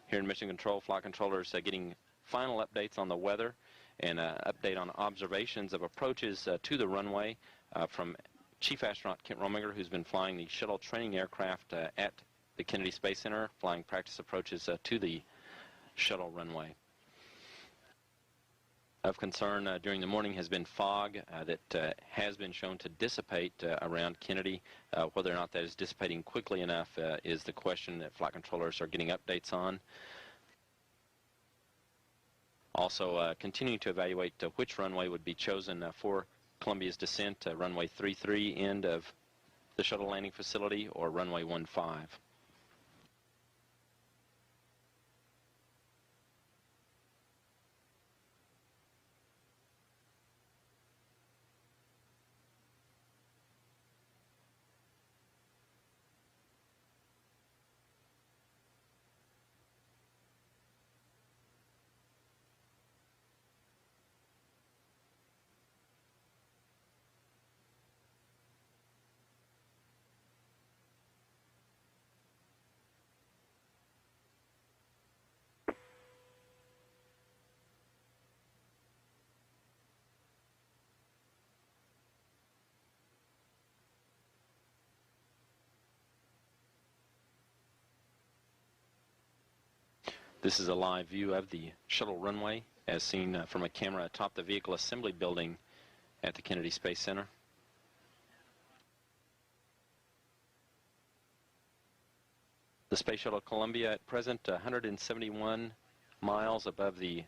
Here in Mission Control, flight controllers getting final updates on the weather and update on observations of approaches to the runway from Chief Astronaut Kent Rominger, who's been flying the Shuttle training aircraft at the Kennedy Space Center, flying practice approaches to the Shuttle runway. Of concern during the morning has been fog that has been shown to dissipate around Kennedy. Whether or not that is dissipating quickly enough is the question that flight controllers are getting updates on. Also continuing to evaluate which runway would be chosen for Columbia's descent, runway 33 end of the shuttle landing facility or runway 15. This is a live view of the shuttle runway as seen from a camera atop the vehicle assembly building at the Kennedy Space Center. The Space Shuttle Columbia at present 171 miles above the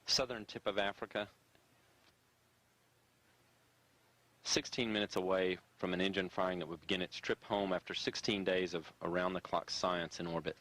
southern tip of Africa, 16 minutes away from an engine firing that would begin its trip home after 16 days of around-the-clock science in orbit.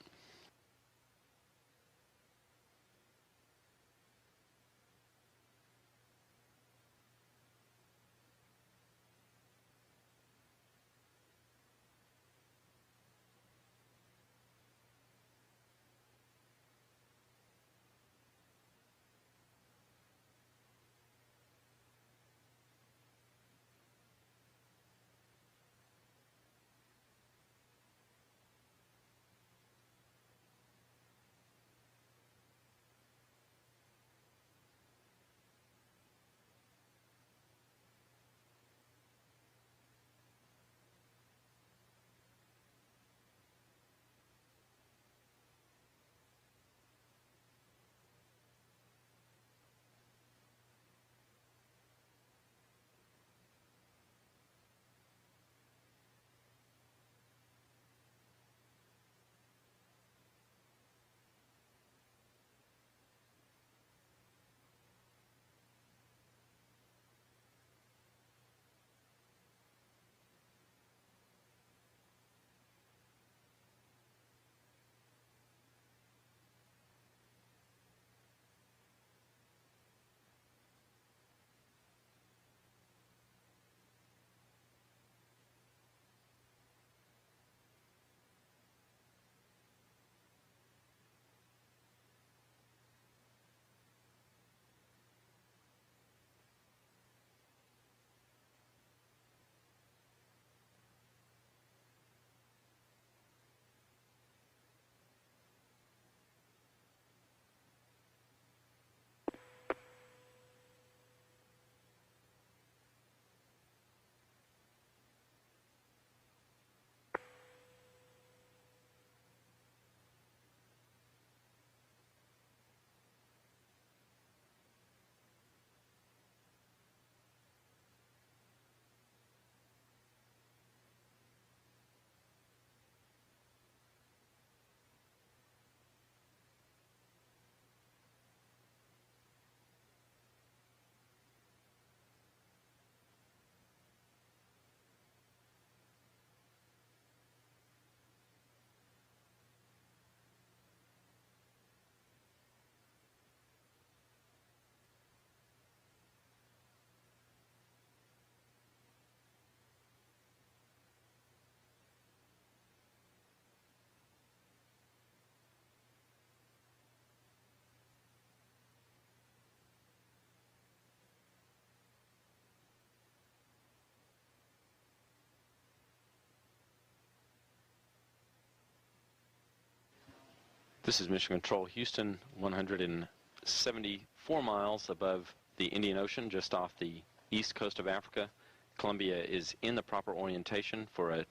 This is Mission Control Houston, 174 miles above the Indian Ocean, just off the east coast of Africa. Columbia is in the proper orientation for a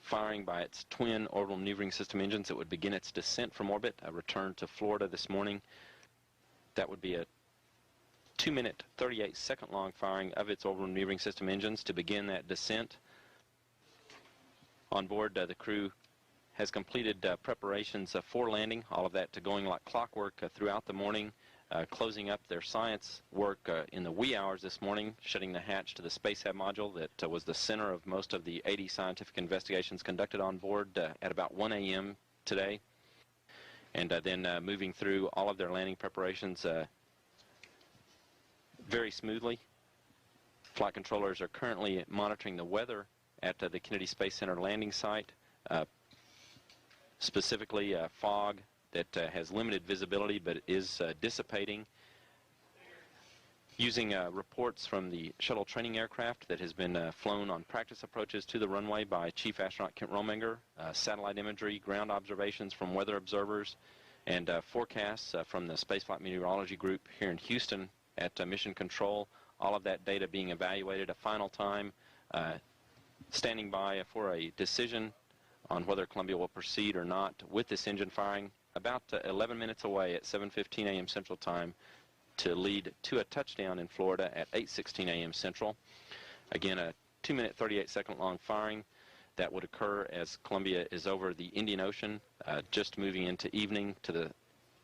firing by its twin orbital maneuvering system engines. It would begin its descent from orbit, a return to Florida this morning. That would be a 2-minute, 38-second long firing of its orbital maneuvering system engines to begin that descent. On board, the crew has completed preparations for landing, all of that going like clockwork throughout the morning, closing up their science work in the wee hours this morning, shutting the hatch to the Space Hab module that was the center of most of the 80 scientific investigations conducted on board at about 1 a.m. today, and then moving through all of their landing preparations very smoothly. Flight controllers are currently monitoring the weather at the Kennedy Space Center landing site. Specifically fog that has limited visibility but is dissipating. Using reports from the shuttle training aircraft that has been flown on practice approaches to the runway by Chief Astronaut Kent Rominger, satellite imagery, ground observations from weather observers, and forecasts from the Spaceflight Meteorology Group here in Houston at Mission Control, all of that data being evaluated a final time, standing by for a decision on whether Columbia will proceed or not with this engine firing about 11 minutes away at 7:15 a.m. Central Time to lead to a touchdown in Florida at 8:16 a.m. Central. Again, a 2-minute, 38-second long firing that would occur as Columbia is over the Indian Ocean, just moving into evening to the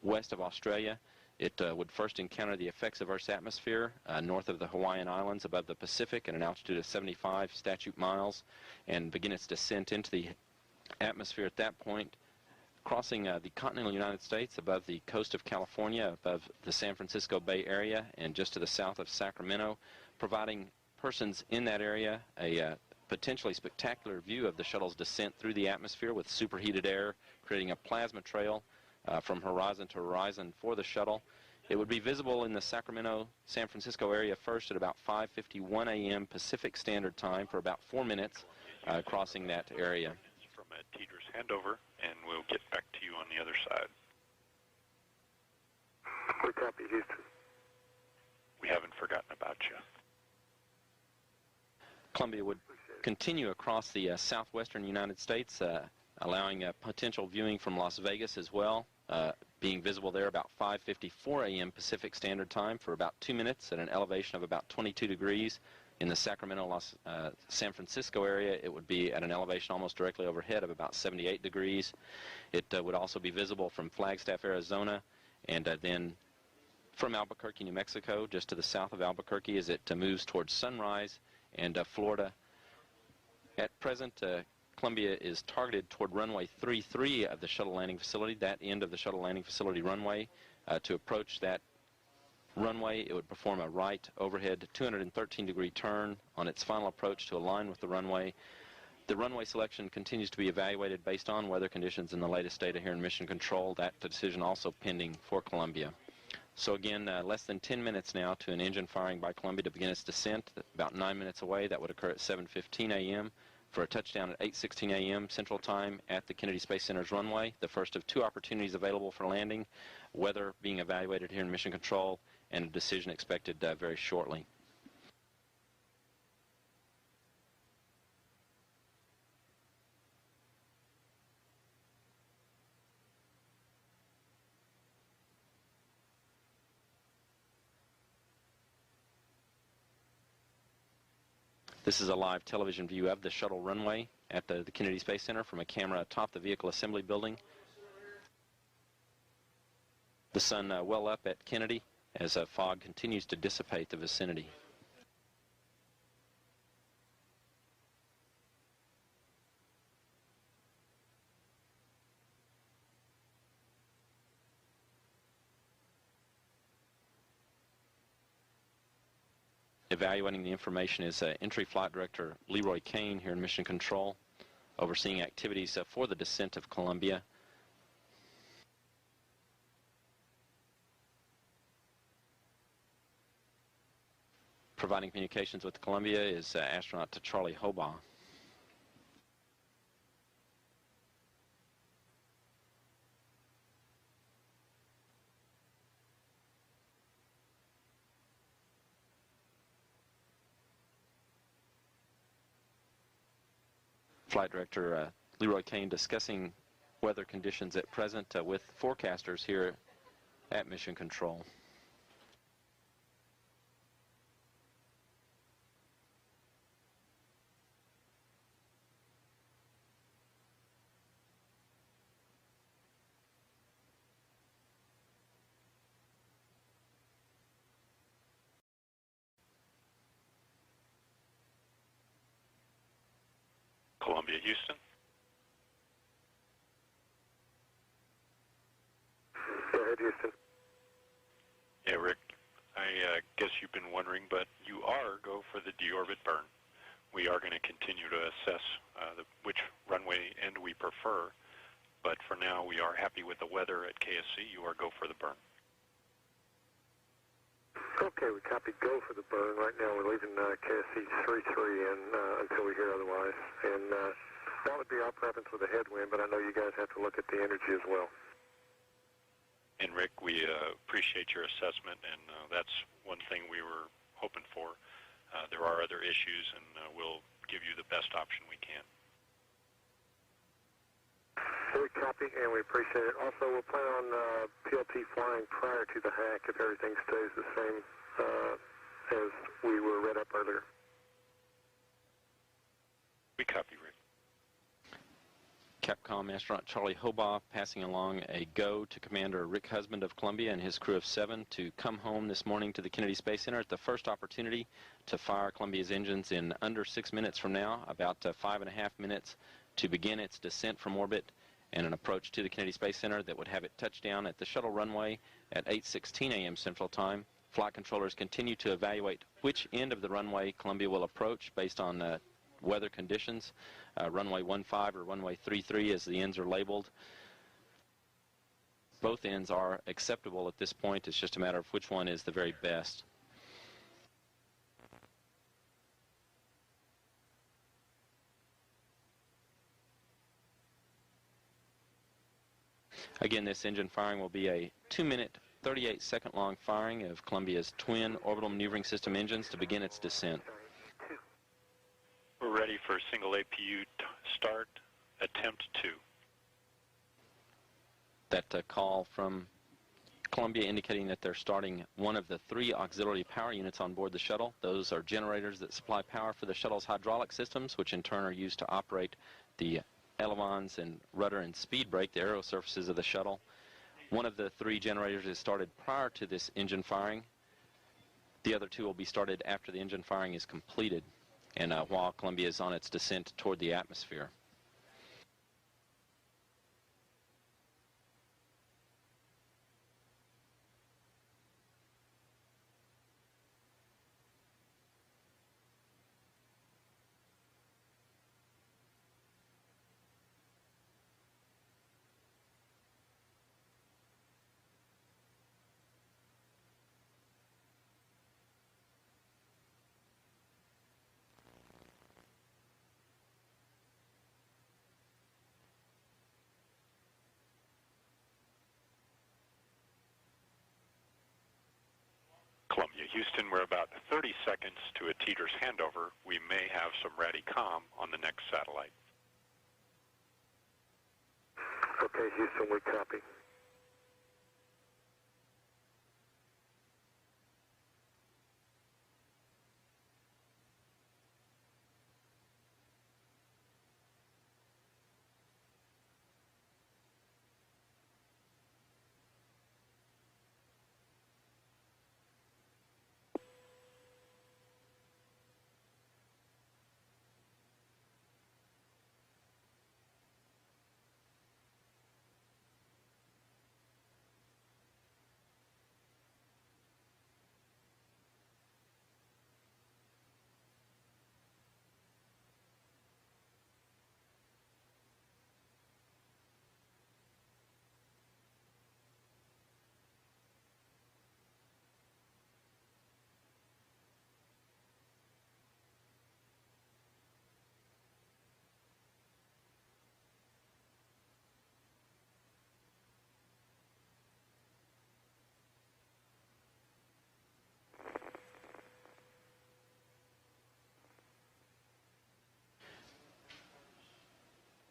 west of Australia. It would first encounter the effects of Earth's atmosphere north of the Hawaiian Islands above the Pacific at an altitude of 75 statute miles and begin its descent into the atmosphere at that point, crossing the continental United States above the coast of California, above the San Francisco Bay Area, and just to the south of Sacramento, providing persons in that area a potentially spectacular view of the shuttle's descent through the atmosphere with superheated air, creating a plasma trail from horizon to horizon for the shuttle. It would be visible in the Sacramento-San Francisco area first at about 5:51 a.m. Pacific Standard Time for about 4 minutes, crossing that area. Teeter's handover, and we'll get back to you on the other side. We copy, Houston. We haven't forgotten about you. Columbia would continue across the southwestern United States, allowing potential viewing from Las Vegas as well, being visible there about 5:54 a.m. Pacific Standard Time for about 2 minutes at an elevation of about 22 degrees. In the Sacramento-San Francisco area, it would be at an elevation almost directly overhead of about 78 degrees. It would also be visible from Flagstaff, Arizona, and then from Albuquerque, New Mexico, just to the south of Albuquerque as it moves towards Sunrise and Florida. At present, Columbia is targeted toward runway 33 of the shuttle landing facility, that end of the shuttle landing facility runway. To approach that runway, it would perform a right overhead 213-degree turn on its final approach to align with the runway. The runway selection continues to be evaluated based on weather conditions and the latest data here in Mission Control. That decision also pending for Columbia. So again, less than 10 minutes now to an engine firing by Columbia to begin its descent. About 9 minutes away. That would occur at 7:15 a.m. for a touchdown at 8:16 a.m. Central Time at the Kennedy Space Center's runway. The first of 2 opportunities available for landing. Weather being evaluated here in Mission Control, and a decision expected very shortly. This is a live television view of the shuttle runway at the Kennedy Space Center from a camera atop the vehicle assembly building. The sun well up at Kennedy as fog continues to dissipate the vicinity. Evaluating the information is Entry Flight Director Leroy Kane here in Mission Control, overseeing activities for the descent of Columbia. Providing communications with Columbia is astronaut Charlie Hobaugh. Flight Director Leroy Kane discussing weather conditions at present with forecasters here at Mission Control. Columbia, Houston. Go ahead, Houston. Yeah, Rick, I guess you've been wondering, but you are go for the deorbit burn. We are going to continue to assess which runway end we prefer, but for now we are happy with the weather at KSC. You are go for the burn. Okay, we copy go for the burn. Right now we're leaving KSC 33 in until we hear otherwise. And that would be our preference with a headwind, but I know you guys have to look at the energy as well. And Rick, we appreciate your assessment, and that's one thing we were hoping for. There are other issues, and we'll give you the best option we can. We copy, and we appreciate it. Also, we'll plan on PLT flying prior to the hack if everything stays the same as we were read up earlier. We copy, Rick. Capcom astronaut Charlie Hobaugh passing along a go to Commander Rick Husband of Columbia and his crew of 7 to come home this morning to the Kennedy Space Center at the first opportunity to fire Columbia's engines in under 6 minutes from now, about 5.5 minutes to begin its descent from orbit and an approach to the Kennedy Space Center that would have it touch down at the shuttle runway at 8:16 a.m. Central Time. Flight controllers continue to evaluate which end of the runway Columbia will approach based on weather conditions. Runway 15 or runway 33 as the ends are labeled. Both ends are acceptable at this point. It's just a matter of which one is the very best. Again, this engine firing will be a 2-minute, 38-second long firing of Columbia's twin orbital maneuvering system engines to begin its descent. We're ready for single APU start, attempt 2. That call from Columbia indicating that they're starting one of the 3 auxiliary power units on board the shuttle. Those are generators that supply power for the shuttle's hydraulic systems, which in turn are used to operate the elevons and rudder and speed brake, the aero surfaces of the shuttle. One of the 3 generators is started prior to this engine firing. The other 2 will be started after the engine firing is completed and while Columbia is on its descent toward the atmosphere. Columbia, Houston, we're about 30 seconds to a teeter's handover. We may have some RADI-COM on the next satellite. Okay, Houston, we copy.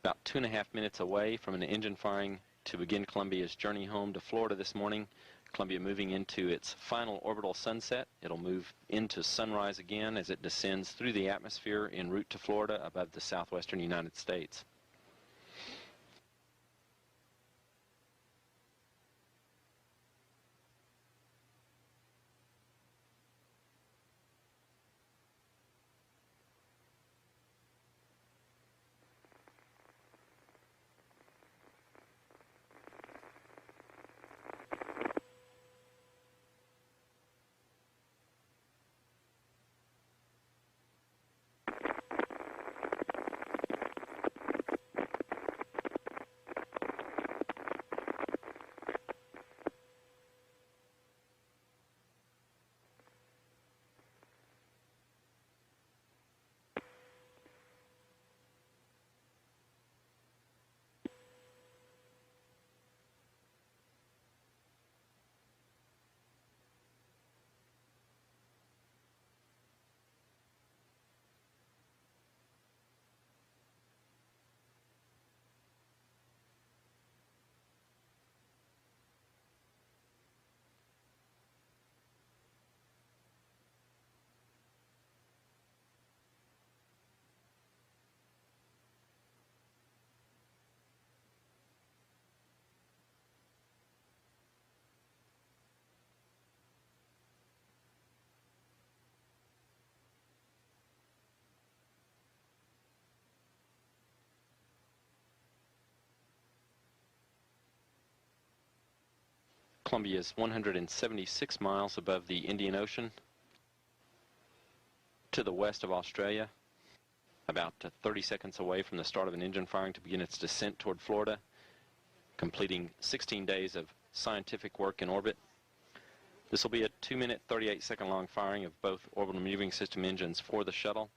About 2.5 minutes away from an engine firing to begin Columbia's journey home to Florida this morning. Columbia moving into its final orbital sunset. It'll move into sunrise again as it descends through the atmosphere en route to Florida above the southwestern United States. Columbia is 176 miles above the Indian Ocean to the west of Australia, about 30 seconds away from the start of an engine firing to begin its descent toward Florida, completing 16 days of scientific work in orbit. This will be a 2-minute, 38-second long firing of both orbital maneuvering system engines for the shuttle,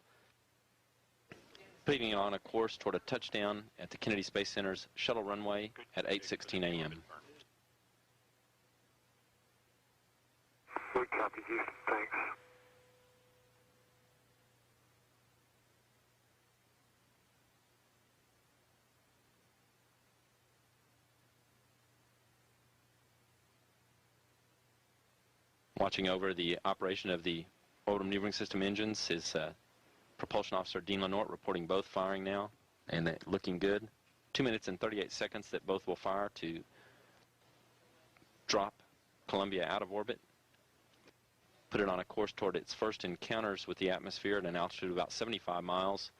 putting it on a course toward a touchdown at the Kennedy Space Center's shuttle runway at 8:16 a.m. We copy, Houston. Thanks. Watching over the operation of the orbital maneuvering system engines is Propulsion Officer Dean Lenort, reporting both firing now, and they're looking good. 2 minutes and 38 seconds that both will fire to drop Columbia out of orbit, put it on a course toward its first encounters with the atmosphere at an altitude of about 75 miles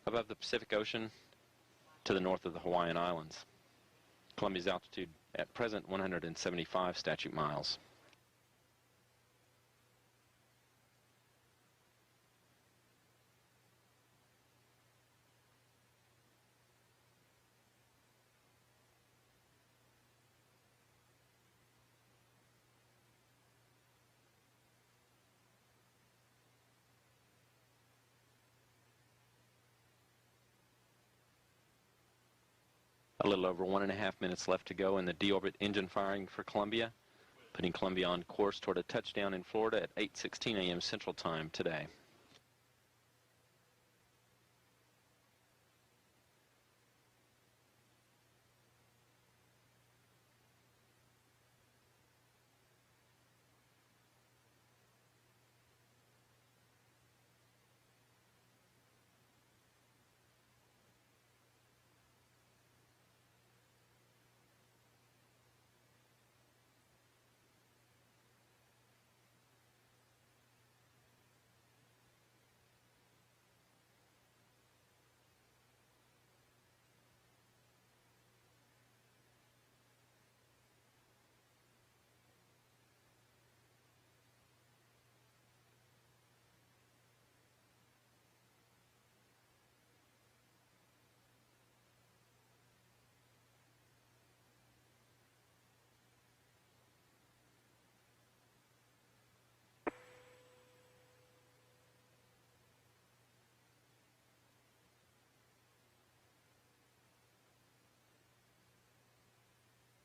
above the Pacific Ocean to the north of the Hawaiian Islands. Columbia's altitude at present 175 statute miles. A little over 1.5 minutes left to go in the deorbit engine firing for Columbia, putting Columbia on course toward a touchdown in Florida at 8:16 a.m. Central Time today.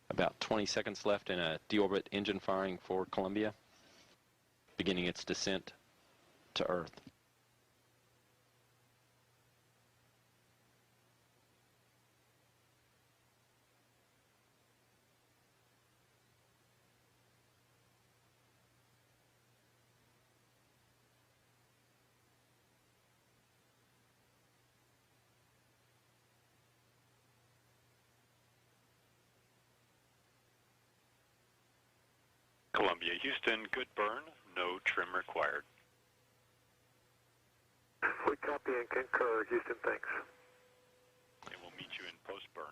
About 20 seconds left in a deorbit engine firing for Columbia, beginning its descent to Earth. Columbia, Houston, good burn, no trim required. We copy and concur, Houston, thanks. And we'll meet you in post-burn.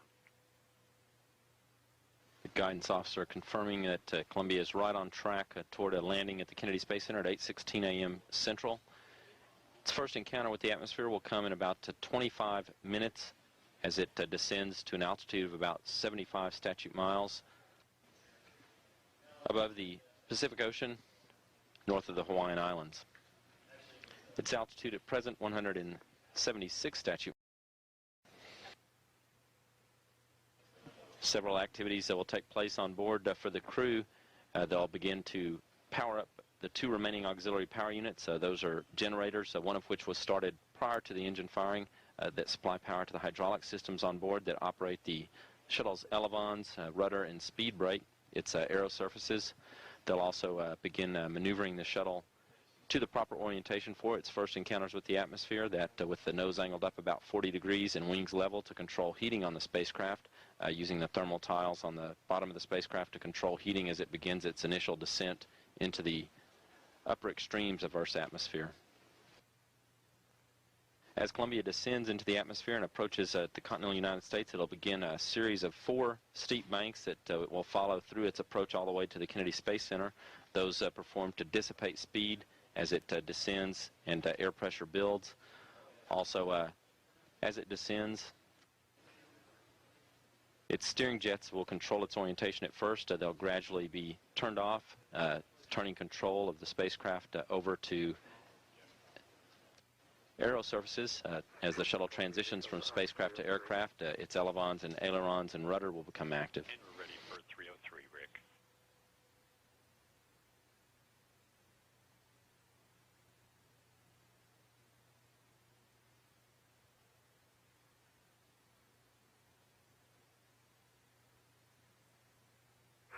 The guidance officer confirming that Columbia is right on track toward a landing at the Kennedy Space Center at 8:16 a.m. Central. Its first encounter with the atmosphere will come in about 25 minutes as it descends to an altitude of about 75 statute miles above the Pacific Ocean, north of the Hawaiian Islands. Its altitude at present, 176 statute. Several activities that will take place on board for the crew. They'll begin to power up the two remaining auxiliary power units. Those are generators, one of which was started prior to the engine firing, that supply power to the hydraulic systems on board that operate the shuttle's elevons, rudder, and speed brake, its aero surfaces. They'll also begin maneuvering the shuttle to the proper orientation for its first encounters with the atmosphere, that with the nose angled up about 40 degrees and wings level to control heating on the spacecraft, using the thermal tiles on the bottom of the spacecraft to control heating as it begins its initial descent into the upper extremes of Earth's atmosphere. As Columbia descends into the atmosphere and approaches the continental United States, it'll begin a series of 4 steep banks that it will follow through its approach all the way to the Kennedy Space Center. Those perform to dissipate speed as it descends and air pressure builds. Also, as it descends, its steering jets will control its orientation at first. They'll gradually be turned off, turning control of the spacecraft over to aero surfaces. As the shuttle transitions from spacecraft to aircraft, its elevons and ailerons and rudder will become active. And we're ready for 303, Rick.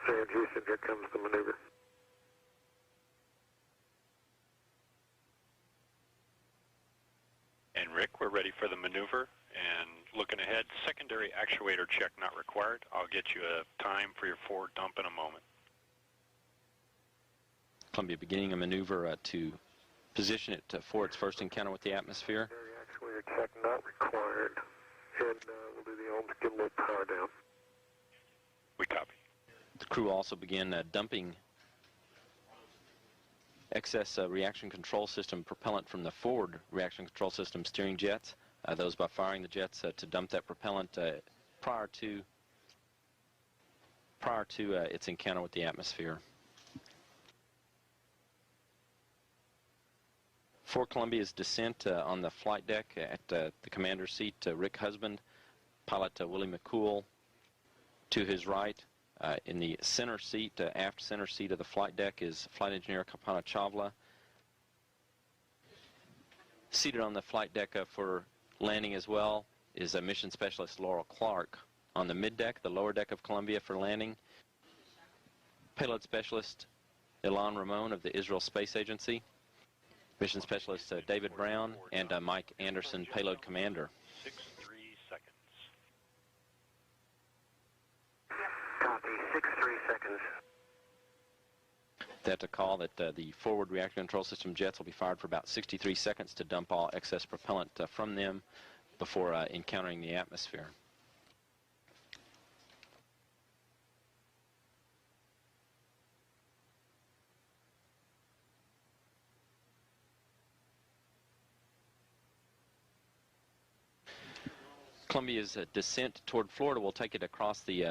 And Houston, here comes the maneuver. And Rick, we're ready for the maneuver. And looking ahead, secondary actuator check not required. I'll get you a time for your forward dump in a moment. Columbia beginning a maneuver to position it for its first encounter with the atmosphere. Secondary actuator check not required. And we'll do the ohms, get a little power down. We copy. The crew also began dumping excess reaction control system propellant from the forward reaction control system steering jets. Those by firing the jets to dump that propellant prior to its encounter with the atmosphere. For Columbia's descent on the flight deck at the commander's seat, Rick Husband, pilot Willie McCool to his right. In the center seat, aft center seat of the flight deck, is flight engineer Kapana Chawla. Seated on the flight deck for landing as well is mission specialist Laurel Clark. On the middeck, the lower deck of Columbia for landing, payload specialist Ilan Ramon of the Israel Space Agency, mission specialist David Brown, and Mike Anderson, payload commander. 6-3 seconds. Copy, 6-3 seconds. That's a call that the forward reaction control system jets will be fired for about 63 seconds to dump all excess propellant from them before encountering the atmosphere. Columbia's descent toward Florida will take it across the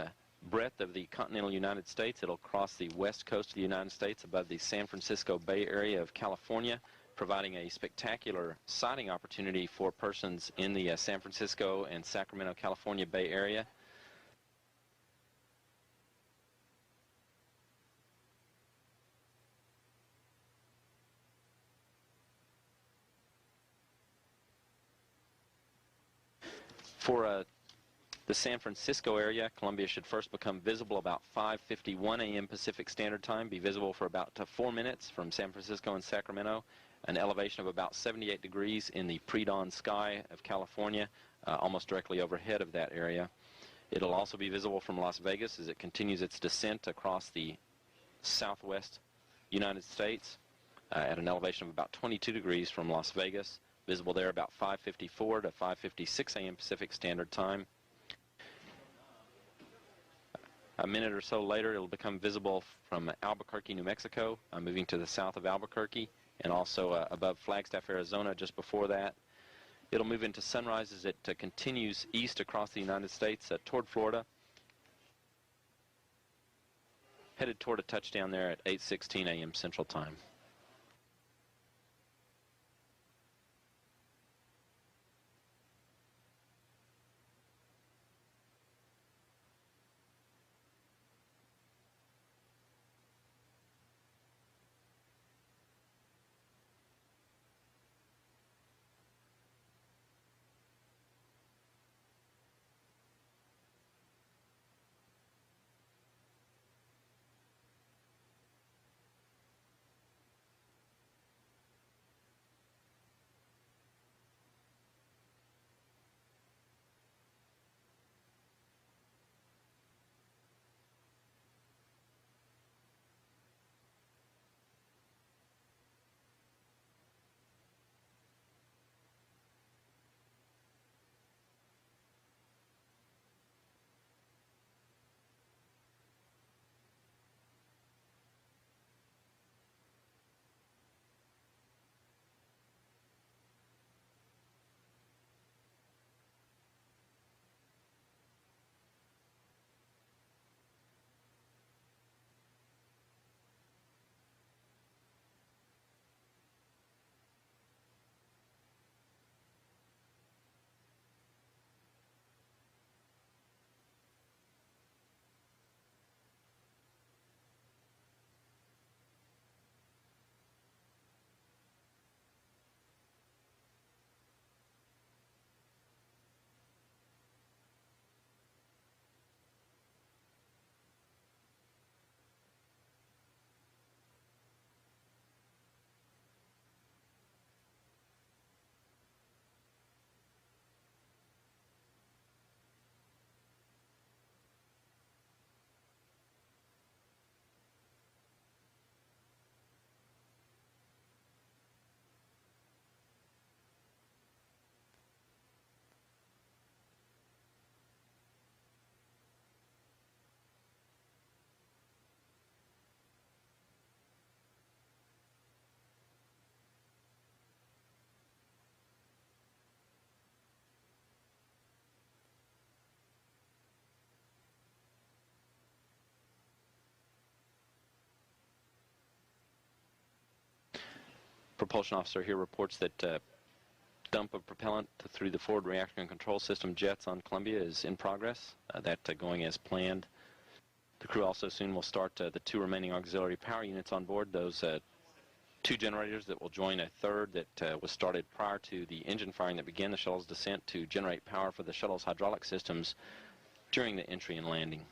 breadth of the continental United States. It'll cross the west coast of the United States above the San Francisco Bay Area of California, providing a spectacular sighting opportunity for persons in the San Francisco and Sacramento, California Bay Area. For the San Francisco area, Columbia should first become visible about 5:51 a.m. Pacific Standard Time, be visible for about 4 minutes from San Francisco and Sacramento, an elevation of about 78 degrees in the pre-dawn sky of California, almost directly overhead of that area. It'll also be visible from Las Vegas as it continues its descent across the southwest United States at an elevation of about 22 degrees from Las Vegas. Visible there about 5:54 to 5:56 a.m. Pacific Standard Time. A minute or so later, it'll become visible from Albuquerque, New Mexico, moving to the south of Albuquerque, and also above Flagstaff, Arizona just before that. It'll move into sunrise as it continues east across the United States toward Florida, headed toward a touchdown there at 8:16 a.m. Central Time. Propulsion officer here reports that dump of propellant through the forward reaction control system jets on Columbia is in progress. That going as planned. The crew also soon will start the two remaining auxiliary power units on board, those two generators that will join a third that was started prior to the engine firing that began the shuttle's descent to generate power for the shuttle's hydraulic systems during the entry and landing.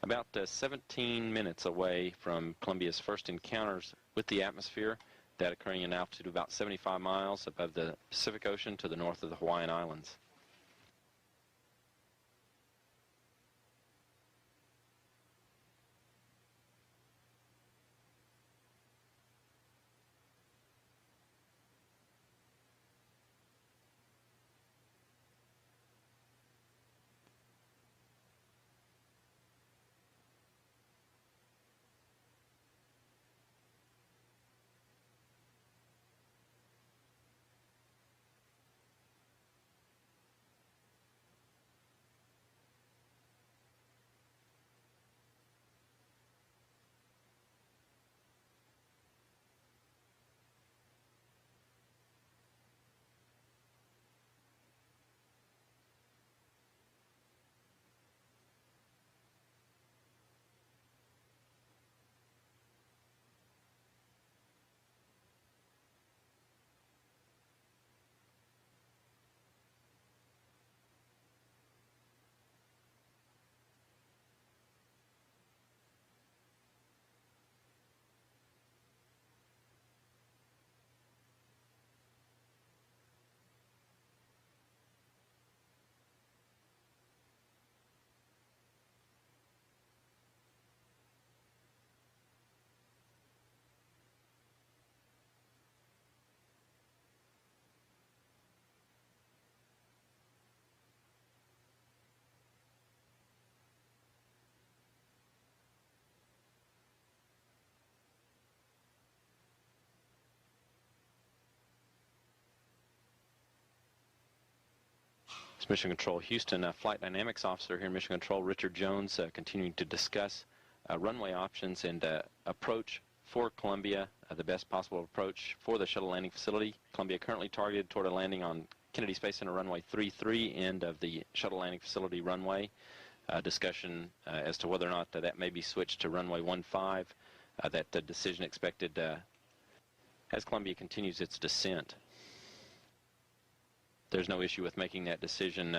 About 17 minutes away from Columbia's first encounters with the atmosphere, that occurring in altitude about 75 miles above the Pacific Ocean to the north of the Hawaiian Islands. It's Mission Control Houston Flight Dynamics Officer here in Mission Control, Richard Jones, continuing to discuss runway options and approach for Columbia, the best possible approach for the shuttle landing facility. Columbia currently targeted toward a landing on Kennedy Space Center runway 33, end of the shuttle landing facility runway. Discussion as to whether or not that may be switched to runway 15. That decision expected as Columbia continues its descent. There's no issue with making that decision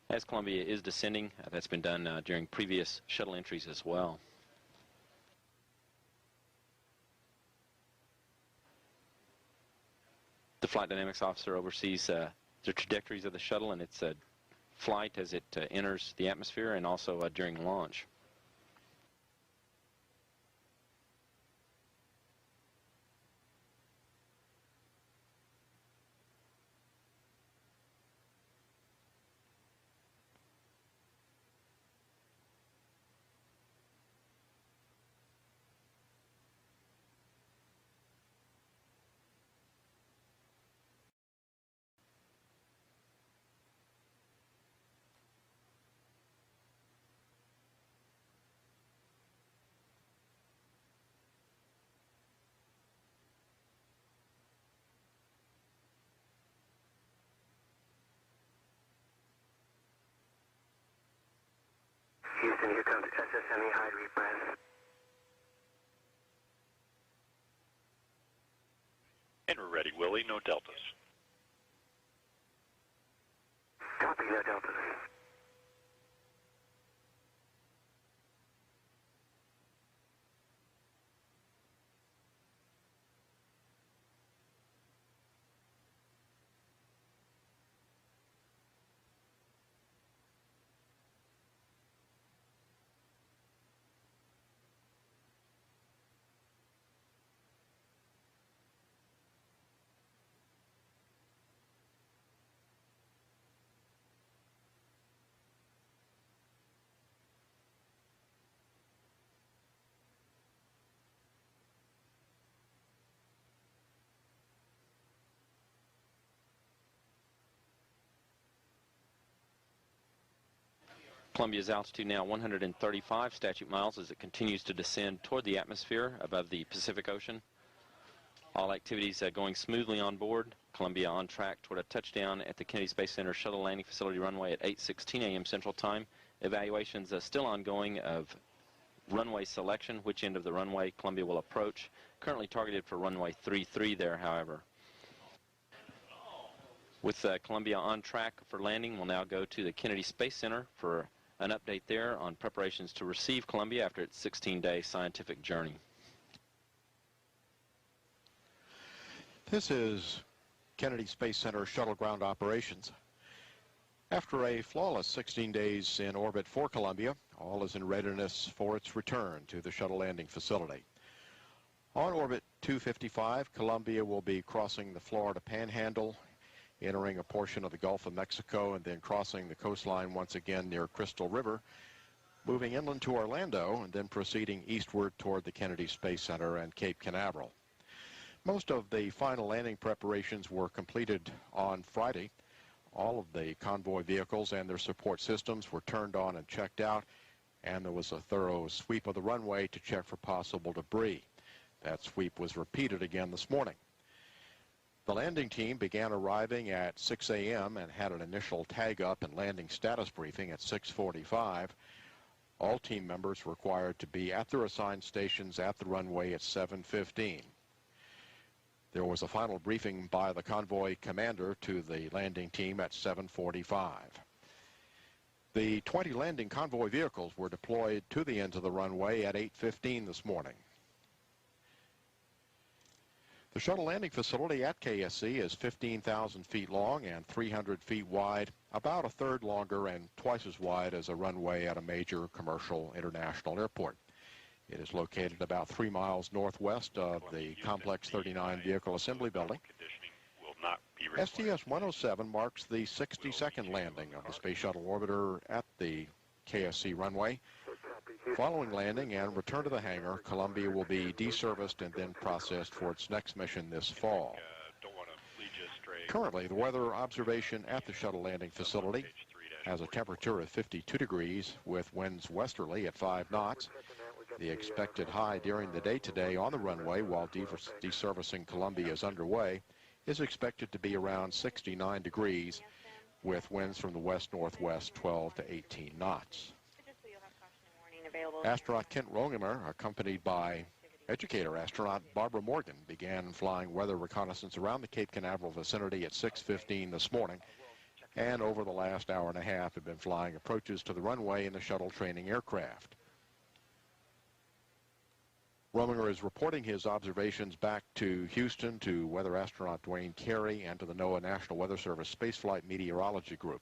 as Columbia is descending. That's been done during previous shuttle entries as well. The Flight Dynamics Officer oversees the trajectories of the shuttle and its flight as it enters the atmosphere and also during launch. Houston, here comes SSME high repress. And we're ready, Willie. No deltas. Copy, no deltas. Columbia's altitude now 135 statute miles as it continues to descend toward the atmosphere above the Pacific Ocean. All activities going smoothly on board. Columbia on track toward a touchdown at the Kennedy Space Center Shuttle Landing Facility runway at 8:16 a.m. Central Time. Evaluations still ongoing of runway selection, which end of the runway Columbia will approach. Currently targeted for runway 33 there, however. With Columbia on track for landing, we'll now go to the Kennedy Space Center for an update there on preparations to receive Columbia after its 16-day scientific journey. This is Kennedy Space Center shuttle ground operations. After a flawless 16 days in orbit for Columbia, all is in readiness for its return to the shuttle landing facility. On orbit 255, Columbia will be crossing the Florida Panhandle, entering a portion of the Gulf of Mexico, and then crossing the coastline once again near Crystal River, moving inland to Orlando, and then proceeding eastward toward the Kennedy Space Center and Cape Canaveral. Most of the final landing preparations were completed on Friday. All of the convoy vehicles and their support systems were turned on and checked out, and there was a thorough sweep of the runway to check for possible debris. That sweep was repeated again this morning. The landing team began arriving at 6 a.m. and had an initial tag-up and landing status briefing at 6:45. All team members required to be at their assigned stations at the runway at 7:15. There was a final briefing by the convoy commander to the landing team at 7:45. The 20 landing convoy vehicles were deployed to the ends of the runway at 8:15 this morning. The shuttle landing facility at KSC is 15,000 feet long and 300 feet wide, about a third longer and twice as wide as a runway at a major commercial international airport. It is located about 3 miles northwest of the Complex 39 Vehicle Assembly Building. STS-107 marks the 62nd landing of the Space Shuttle Orbiter at the KSC runway. Following landing and return to the hangar, Columbia will be deserviced and then processed for its next mission this fall. Currently, the weather observation at the shuttle landing facility has a temperature of 52 degrees with winds westerly at 5 knots. The expected high during the day today on the runway while deservicing Columbia is underway is expected to be around 69 degrees with winds from the west-northwest 12 to 18 knots. Astronaut Kent Rogemer, accompanied by educator astronaut Barbara Morgan, began flying weather reconnaissance around the Cape Canaveral vicinity at 6:15 this morning, and over the last hour and a half have been flying approaches to the runway in the shuttle training aircraft. Rominger is reporting his observations back to Houston to weather astronaut Dwayne Carey and to the NOAA National Weather Service Spaceflight Meteorology Group.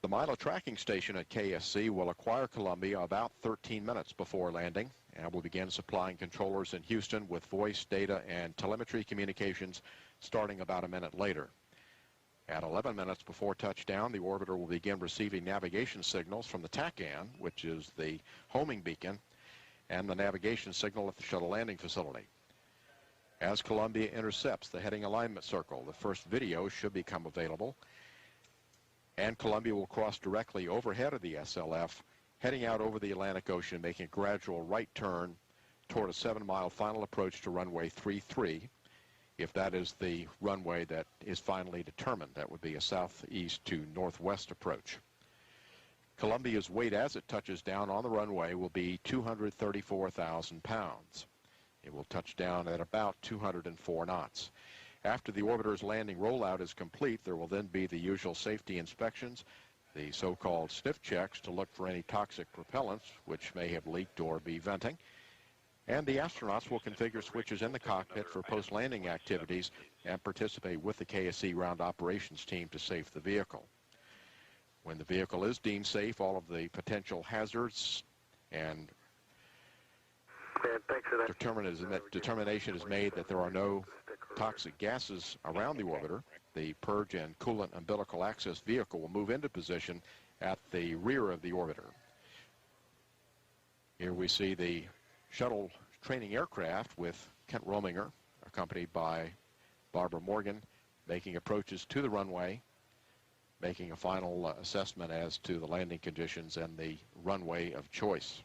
The Milo tracking station at KSC will acquire Columbia about 13 minutes before landing and will begin supplying controllers in Houston with voice, data, and telemetry communications starting about a minute later. At 11 minutes before touchdown, the orbiter will begin receiving navigation signals from the TACAN, which is the homing beacon, and the navigation signal at the shuttle landing facility. As Columbia intercepts the heading alignment circle, the first video should become available, and Columbia will cross directly overhead of the SLF, heading out over the Atlantic Ocean, making a gradual right turn toward a 7-mile final approach to runway 33. If that is the runway that is finally determined, that would be a southeast to northwest approach. Columbia's weight as it touches down on the runway will be 234,000 pounds. It will touch down at about 204 knots. After the orbiter's landing rollout is complete, there will then be the usual safety inspections, the so-called sniff checks to look for any toxic propellants which may have leaked or be venting. And the astronauts will configure switches in the cockpit for post-landing activities and participate with the KSC ground operations team to safe the vehicle. When the vehicle is deemed safe, all of the potential hazards and determination is made that there are no toxic gases around the orbiter. The purge and coolant umbilical access vehicle will move into position at the rear of the orbiter. Here we see the shuttle training aircraft with Kent Rominger, accompanied by Barbara Morgan, making approaches to the runway, making a final assessment as to the landing conditions and the runway of choice.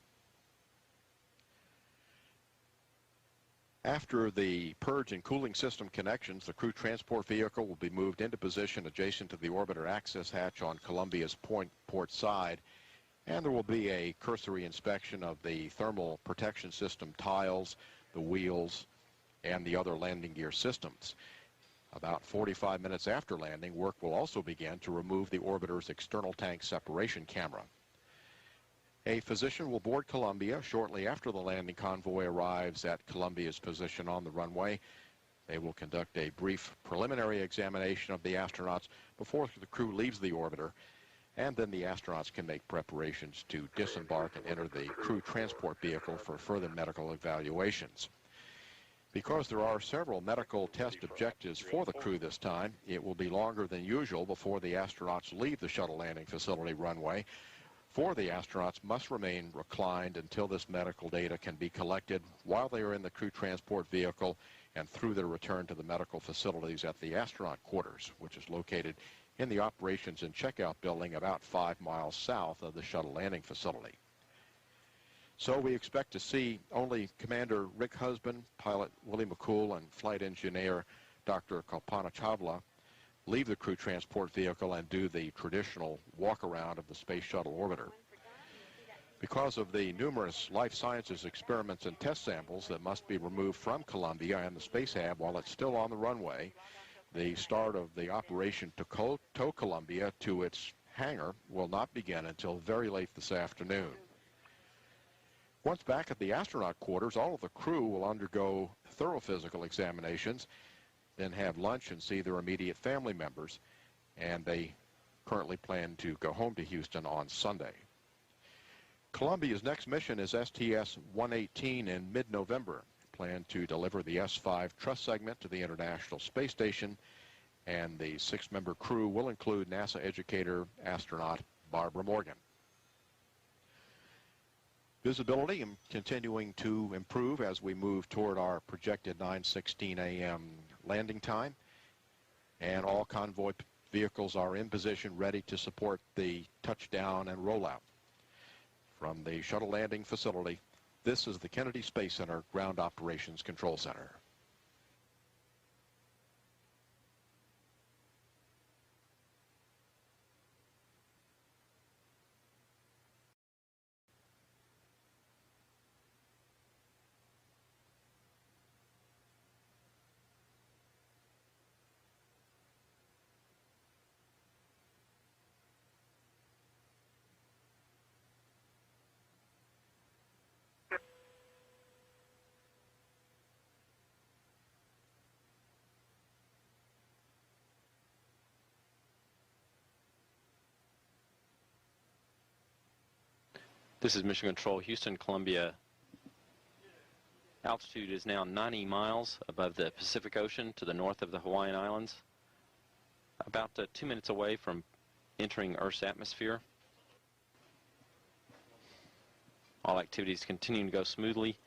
After the purge and cooling system connections, the crew transport vehicle will be moved into position adjacent to the orbiter access hatch on Columbia's port side, and there will be a cursory inspection of the thermal protection system tiles, the wheels, and the other landing gear systems. About 45 minutes after landing, work will also begin to remove the orbiter's external tank separation camera. A physician will board Columbia shortly after the landing convoy arrives at Columbia's position on the runway. They will conduct a brief preliminary examination of the astronauts before the crew leaves the orbiter, and then the astronauts can make preparations to disembark and enter the crew transport vehicle for further medical evaluations. Because there are several medical test objectives for the crew this time, it will be longer than usual before the astronauts leave the shuttle landing facility runway. The astronauts must remain reclined until this medical data can be collected while they are in the crew transport vehicle and through their return to the medical facilities at the astronaut quarters, which is located in the operations and checkout building about 5 miles south of the shuttle landing facility. So we expect to see only Commander Rick Husband, pilot Willie McCool, and flight engineer Dr. Kalpana Chawla leave the crew transport vehicle and do the traditional walk-around of the Space Shuttle orbiter. Because of the numerous life sciences experiments and test samples that must be removed from Columbia and the Space Hab while it's still on the runway, the start of the operation to tow Columbia to its hangar will not begin until very late this afternoon. Once back at the astronaut quarters, all of the crew will undergo thorough physical examinations, then have lunch and see their immediate family members, and they currently plan to go home to Houston on Sunday. Columbia's next mission is STS-118 in mid-November. Plan to deliver the S5 truss segment to the International Space Station, and the 6-member crew will include NASA educator astronaut Barbara Morgan. Visibility continuing to improve as we move toward our projected 9:16 a.m. landing time, and all convoy vehicles are in position ready to support the touchdown and rollout. From the shuttle landing facility, this is the Kennedy Space Center Ground Operations Control Center. This is Mission Control, Houston, Columbia. Altitude is now 90 miles above the Pacific Ocean to the north of the Hawaiian Islands. About 2 minutes away from entering Earth's atmosphere. All activities continuing to go smoothly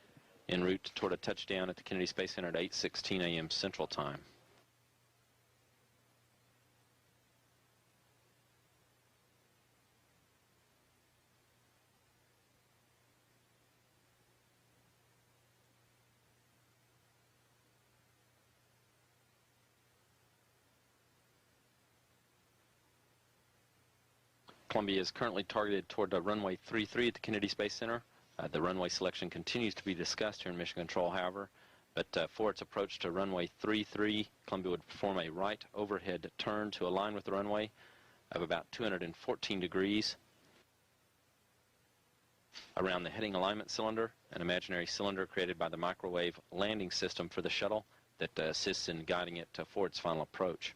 en route toward a touchdown at the Kennedy Space Center at 8:16 a.m. Central Time. Columbia is currently targeted toward runway 33 at the Kennedy Space Center. The runway selection continues to be discussed here in Mission Control, however, but for its approach to runway 33, Columbia would perform a right overhead turn to align with the runway of about 214 degrees around the heading alignment cylinder, an imaginary cylinder created by the microwave landing system for the shuttle that assists in guiding it for its final approach.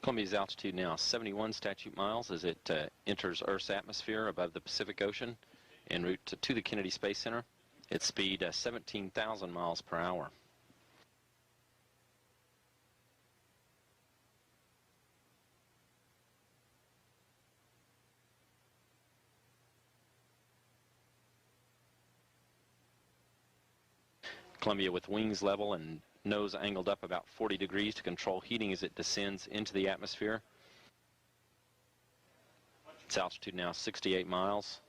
Columbia's altitude now 71 statute miles as it enters Earth's atmosphere above the Pacific Ocean en route to the Kennedy Space Center. Its speed 17,000 miles per hour. Columbia with wings level and nose angled up about 40 degrees to control heating as it descends into the atmosphere. Its altitude now 68 miles.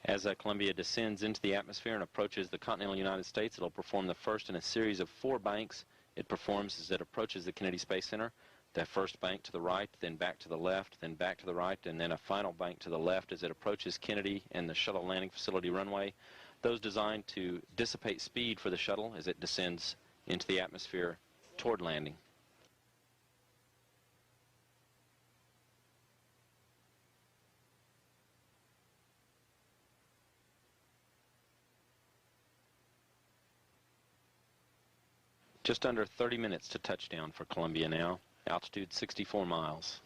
As Columbia descends into the atmosphere and approaches the continental United States, it'll perform the first in a series of 4 banks it performs as it approaches the Kennedy Space Center. The first bank to the right, then back to the left, then back to the right, and then a final bank to the left as it approaches Kennedy and the shuttle landing facility runway. Those designed to dissipate speed for the shuttle as it descends into the atmosphere toward landing. Just under 30 minutes to touchdown for Columbia now. Altitude 64 miles.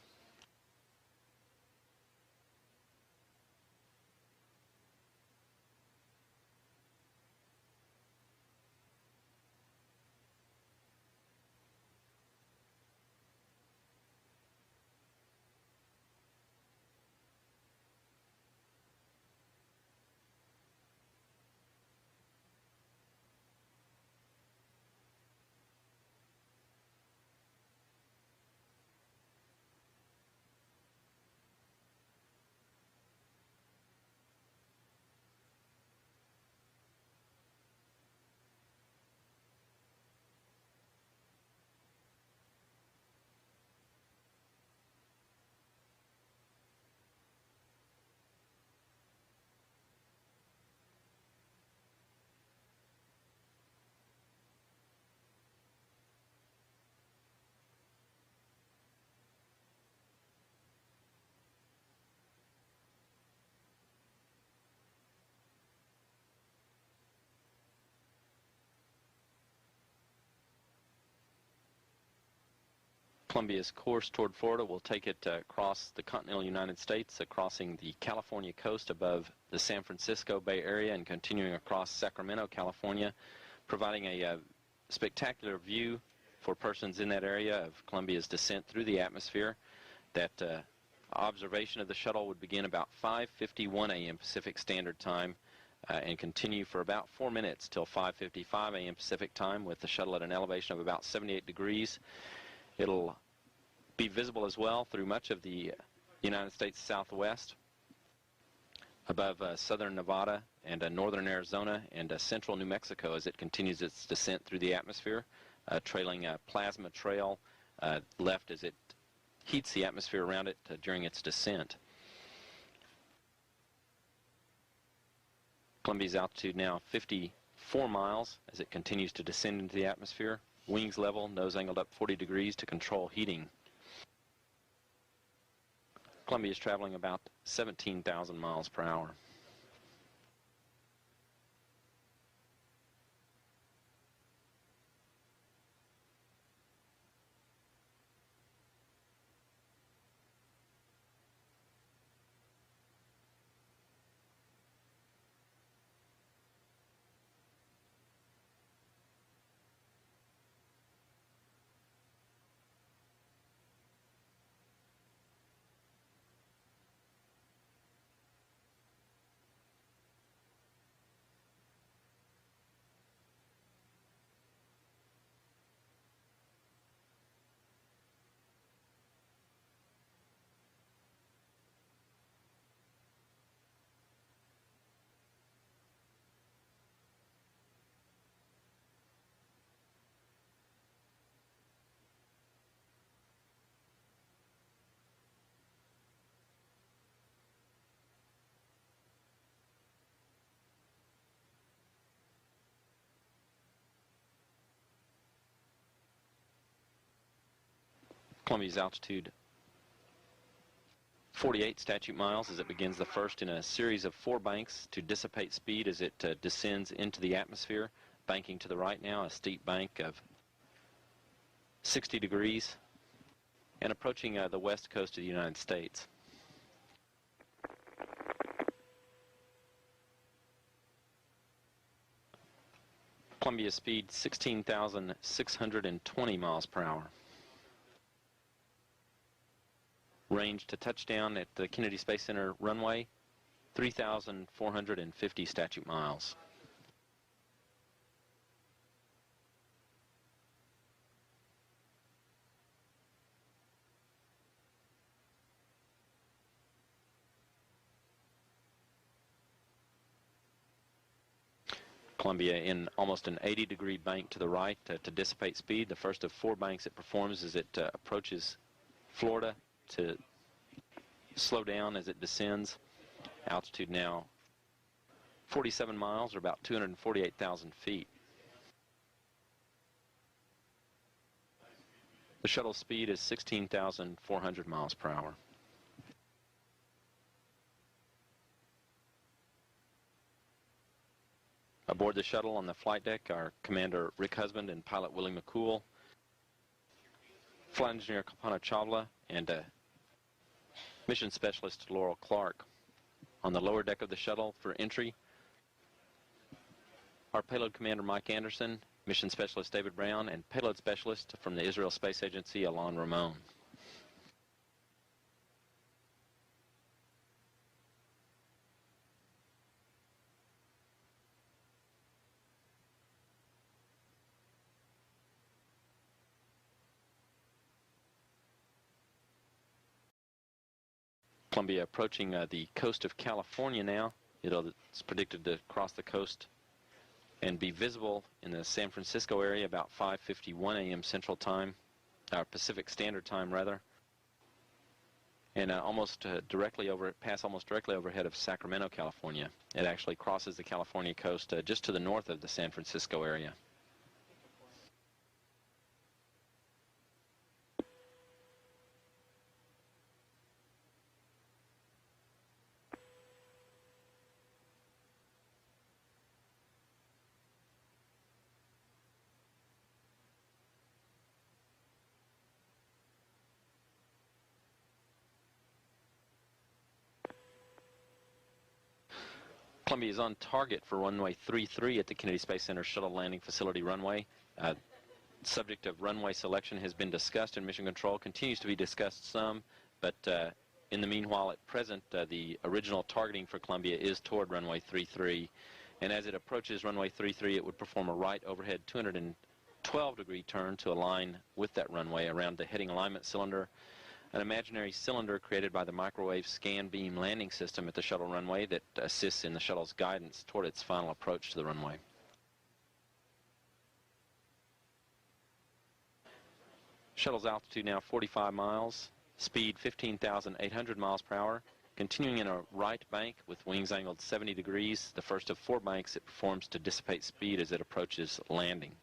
Columbia's course toward Florida will take it across the continental United States, crossing the California coast above the San Francisco Bay Area and continuing across Sacramento, California, providing a spectacular view for persons in that area of Columbia's descent through the atmosphere. That observation of the shuttle would begin about 5:51 a.m. Pacific Standard Time and continue for about 4 minutes till 5:55 a.m. Pacific Time, with the shuttle at an elevation of about 78 degrees. It'll be visible as well through much of the United States Southwest, above southern Nevada and northern Arizona and central New Mexico as it continues its descent through the atmosphere, trailing a plasma trail left as it heats the atmosphere around it during its descent. Columbia's altitude now 54 miles as it continues to descend into the atmosphere. Wings level, nose angled up 40 degrees to control heating. Columbia is traveling about 17,000 miles per hour. Columbia's altitude 48 statute miles as it begins the first in a series of 4 banks to dissipate speed as it descends into the atmosphere. Banking to the right now, a steep bank of 60 degrees and approaching the west coast of the United States. Columbia speed 16,620 miles per hour. Range to touchdown at the Kennedy Space Center runway, 3,450 statute miles. Columbia in almost an 80-degree bank to the right to dissipate speed. The first of 4 banks it performs as it approaches Florida to slow down as it descends. Altitude now 47 miles, or about 248,000 feet. The shuttle speed is 16,400 miles per hour. Aboard the shuttle on the flight deck are Commander Rick Husband and pilot Willie McCool, flight engineer Kalpana Chawla, and mission specialist Laurel Clark. On the lower deck of the shuttle for entry, our payload commander Mike Anderson, mission specialist David Brown, and payload specialist from the Israel Space Agency Alon Ramon. Columbia approaching the coast of California now. It's predicted to cross the coast and be visible in the San Francisco area about 5:51 a.m. Central Time, Pacific Standard Time rather, and pass almost directly overhead of Sacramento, California. It actually crosses the California coast just to the north of the San Francisco area. Columbia is on target for runway 33 at the Kennedy Space Center Shuttle Landing Facility runway. Subject of runway selection has been discussed in Mission Control, continues to be discussed some, but in the meanwhile, at present, the original targeting for Columbia is toward runway 33, and as it approaches runway 33, it would perform a right overhead 212-degree turn to align with that runway around the heading alignment cylinder, an imaginary cylinder created by the microwave scan beam landing system at the shuttle runway that assists in the shuttle's guidance toward its final approach to the runway. Shuttle's altitude now 45 miles, speed 15,800 miles per hour, continuing in a right bank with wings angled 70 degrees, the first of 4 banks it performs to dissipate speed as it approaches landing.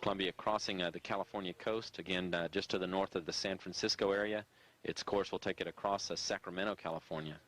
Columbia crossing the California coast, again just to the north of the San Francisco area. Its course will take it across Sacramento, California.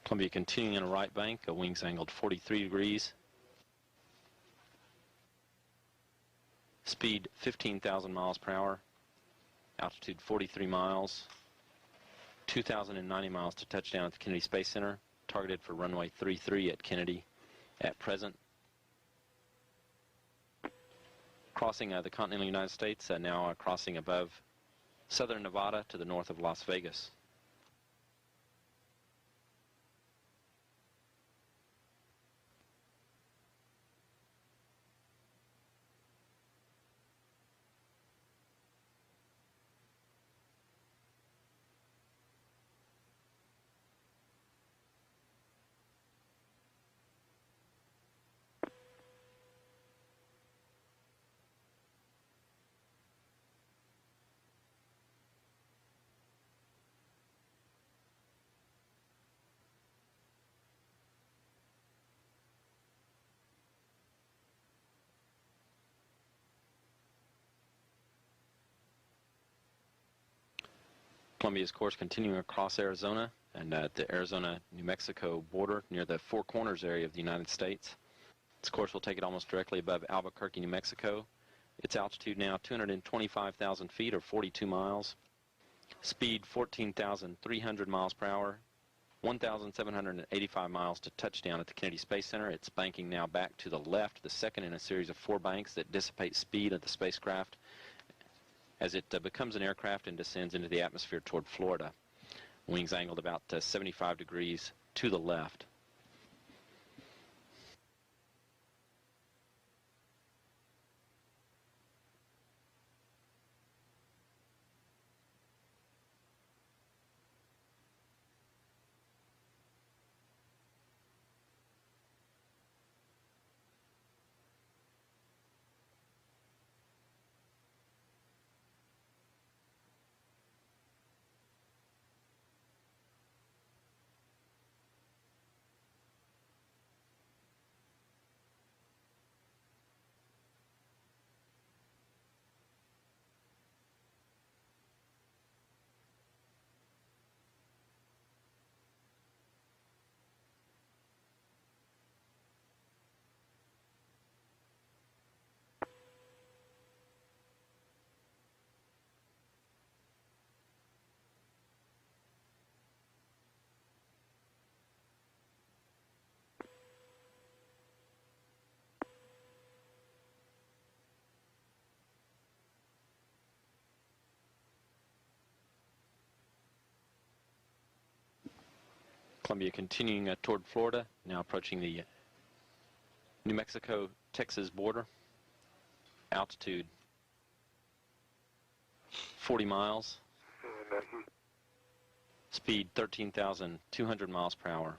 Columbia continuing in a right bank, wings angled 43 degrees. Speed 15,000 miles per hour. Altitude 43 miles. 2,090 miles to touchdown at the Kennedy Space Center. Targeted for runway 33 at Kennedy at present. crossing the continental United States, now crossing above southern Nevada to the north of Las Vegas. Columbia's course continuing across Arizona and at the Arizona-New Mexico border near the Four Corners area of the United States. This course will take it almost directly above Albuquerque, New Mexico. Its altitude now 225,000 feet or 42 miles. Speed 14,300 miles per hour. 1,785 miles to touchdown at the Kennedy Space Center. It's banking now back to the left, the second in a series of 4 banks that dissipate speed of the spacecraft as it becomes an aircraft and descends into the atmosphere toward Florida. Wings angled about 75 degrees to the left. Columbia continuing toward Florida, now approaching the New Mexico-Texas border. Altitude 40 miles. Speed 13,200 miles per hour.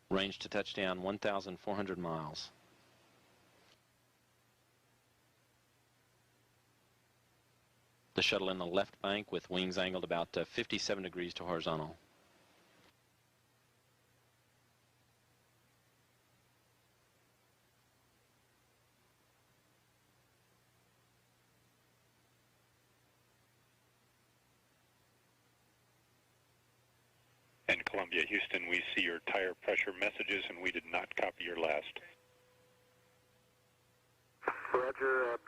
Range to touchdown 1,400 miles. The shuttle in the left bank with wings angled about 57 degrees to horizontal. And Columbia, Houston, we see your tire pressure messages and we did not copy your last. Roger,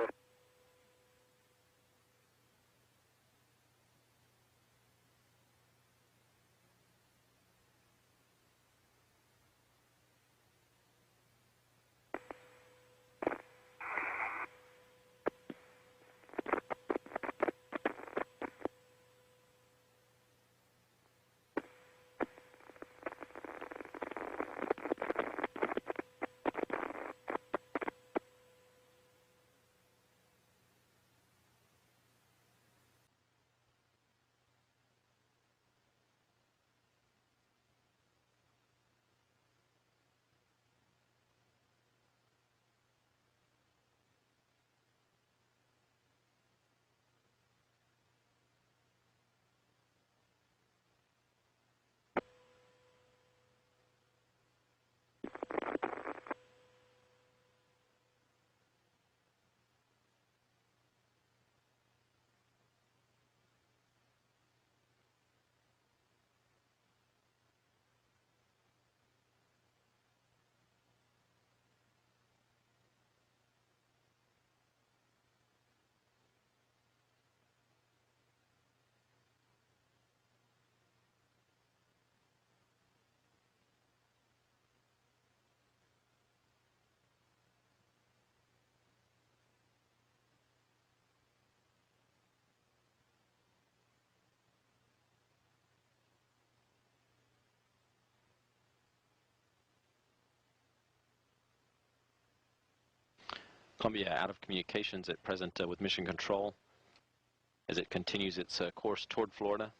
Columbia out of communications at present with Mission Control as it continues its course toward Florida.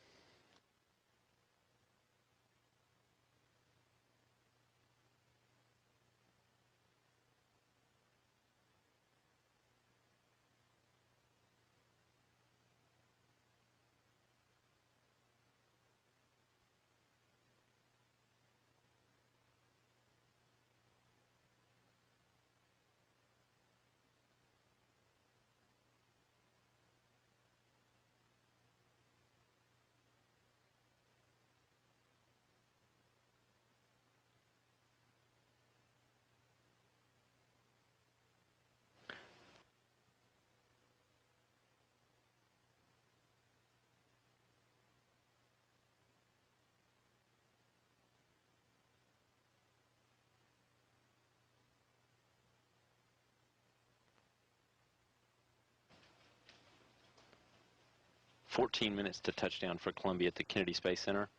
"14 minutes to touchdown for Columbia at the Kennedy Space Center.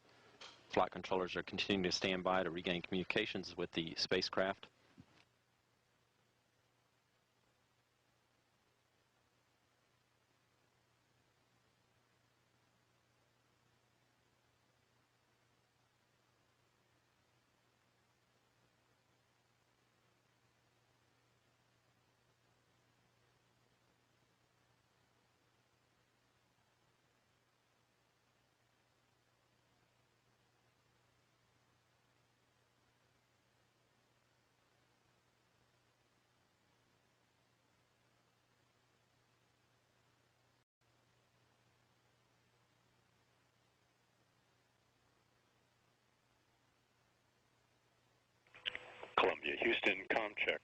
Flight controllers are continuing to stand by to regain communications with the spacecraft. Columbia, Houston, comm check.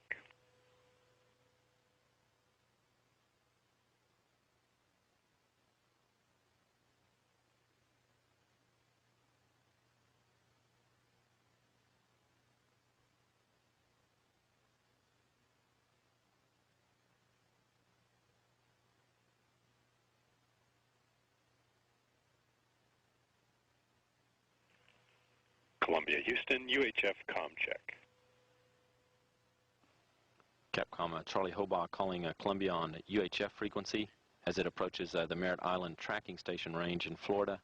Columbia, Houston, UHF comm check. Capcom Charlie Hobaugh calling Columbia on UHF frequency as it approaches the Merritt Island tracking station range in Florida.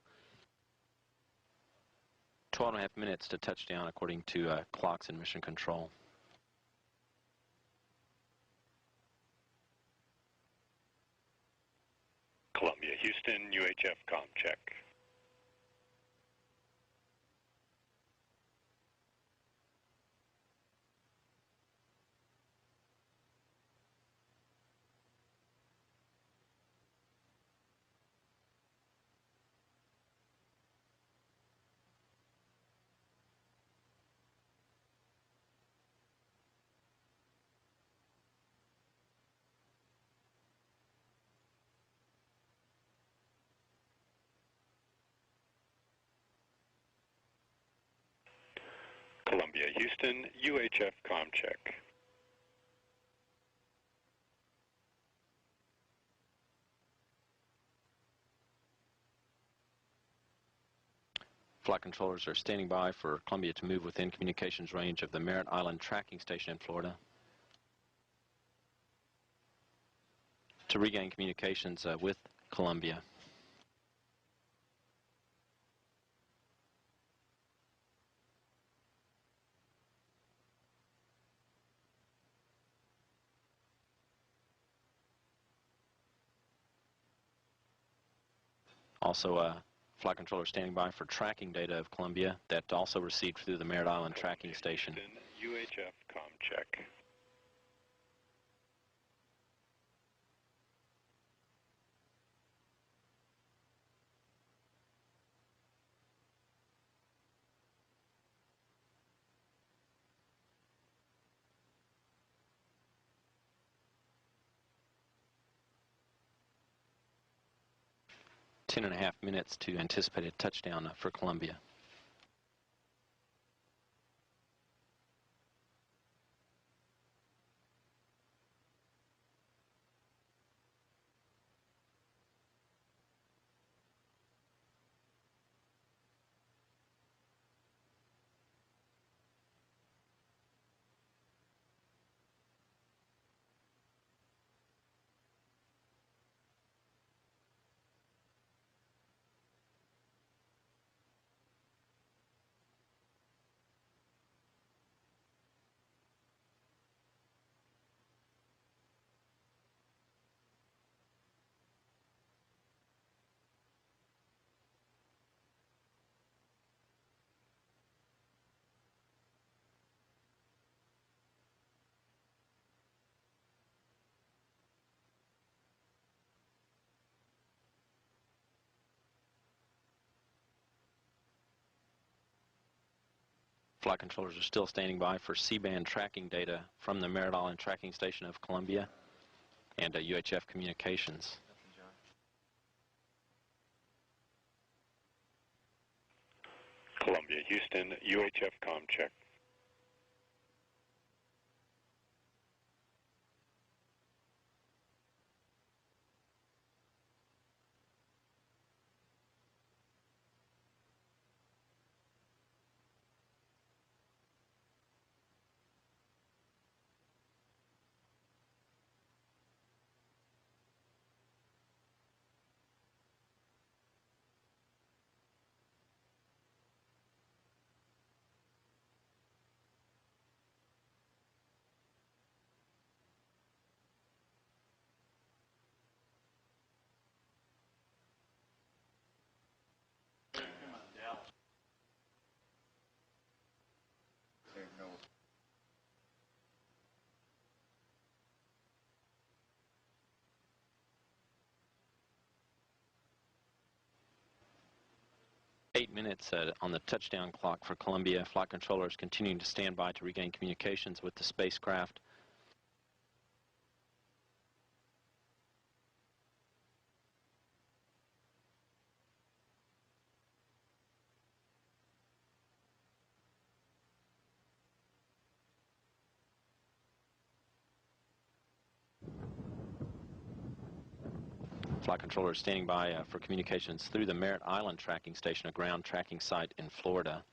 12.5 minutes to touchdown according to clocks and Mission Control. Columbia, Houston, UHF comm check. Columbia, Houston, UHF comm check. Flight controllers are standing by for Columbia to move within communications range of the Merritt Island tracking station in Florida. To regain communications with Columbia. Also, flight controller standing by for tracking data of Columbia that also received through the Merritt Island tracking station. UHF comm check. Ten and a half minutes to anticipated touchdown for Columbia. Flight controllers are still standing by for C-band tracking data from the Merritt Island Tracking Station of Columbia and UHF communications. Columbia, Houston, UHF comm check. Eight minutes on the touchdown clock for Columbia. Flight controllers continuing to stand by to regain communications with the spacecraft. Flight controllers standing by for communications through the Merritt Island Tracking Station, a ground tracking site in Florida.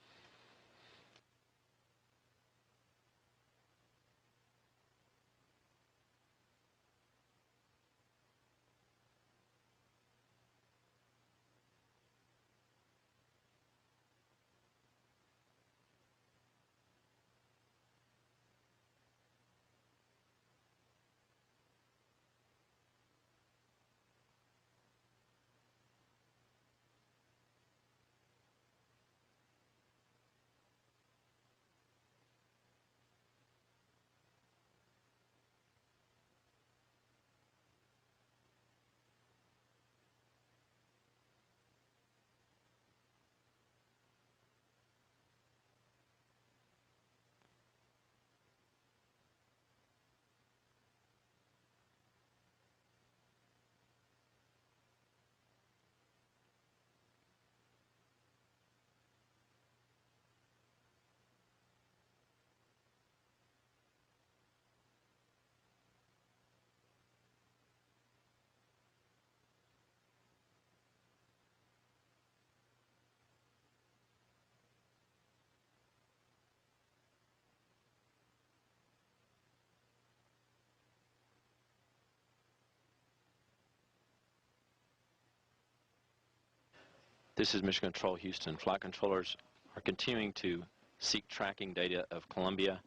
This is Mission Control Houston. Flight controllers are continuing to seek tracking data of Columbia.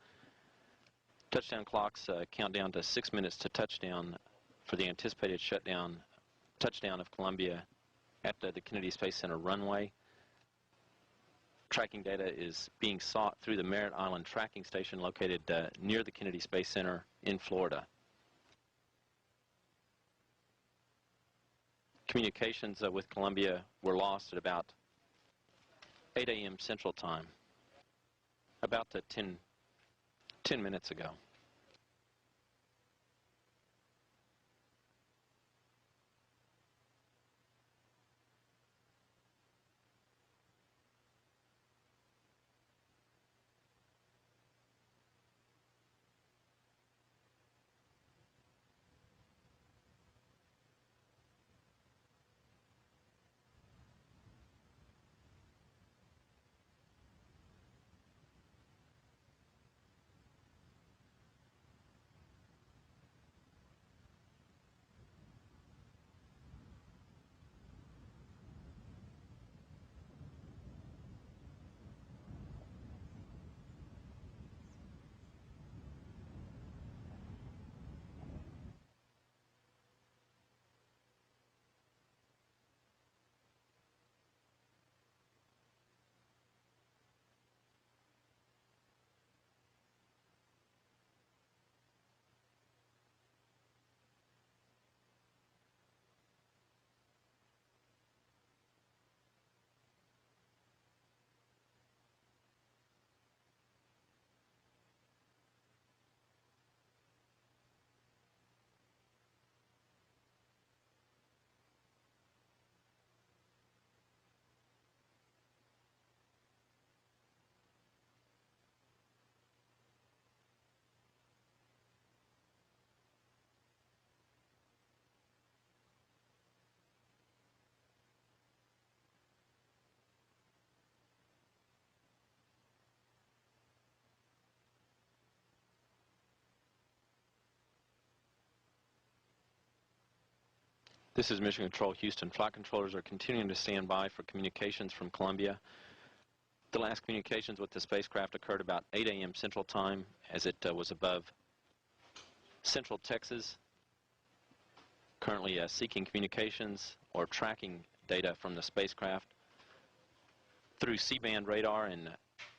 Touchdown clocks count down to 6 minutes to touchdown for the anticipated touchdown of Columbia at the Kennedy Space Center runway. Tracking data is being sought through the Merritt Island Tracking Station located near the Kennedy Space Center in Florida. Communications with Columbia were lost at about 8 a.m. Central Time, about 10 minutes ago. This is Mission Control Houston. Flight controllers are continuing to stand by for communications from Columbia. The last communications with the spacecraft occurred about 8 a.m. Central Time as it was above Central Texas. Currently seeking communications or tracking data from the spacecraft through C-band radar and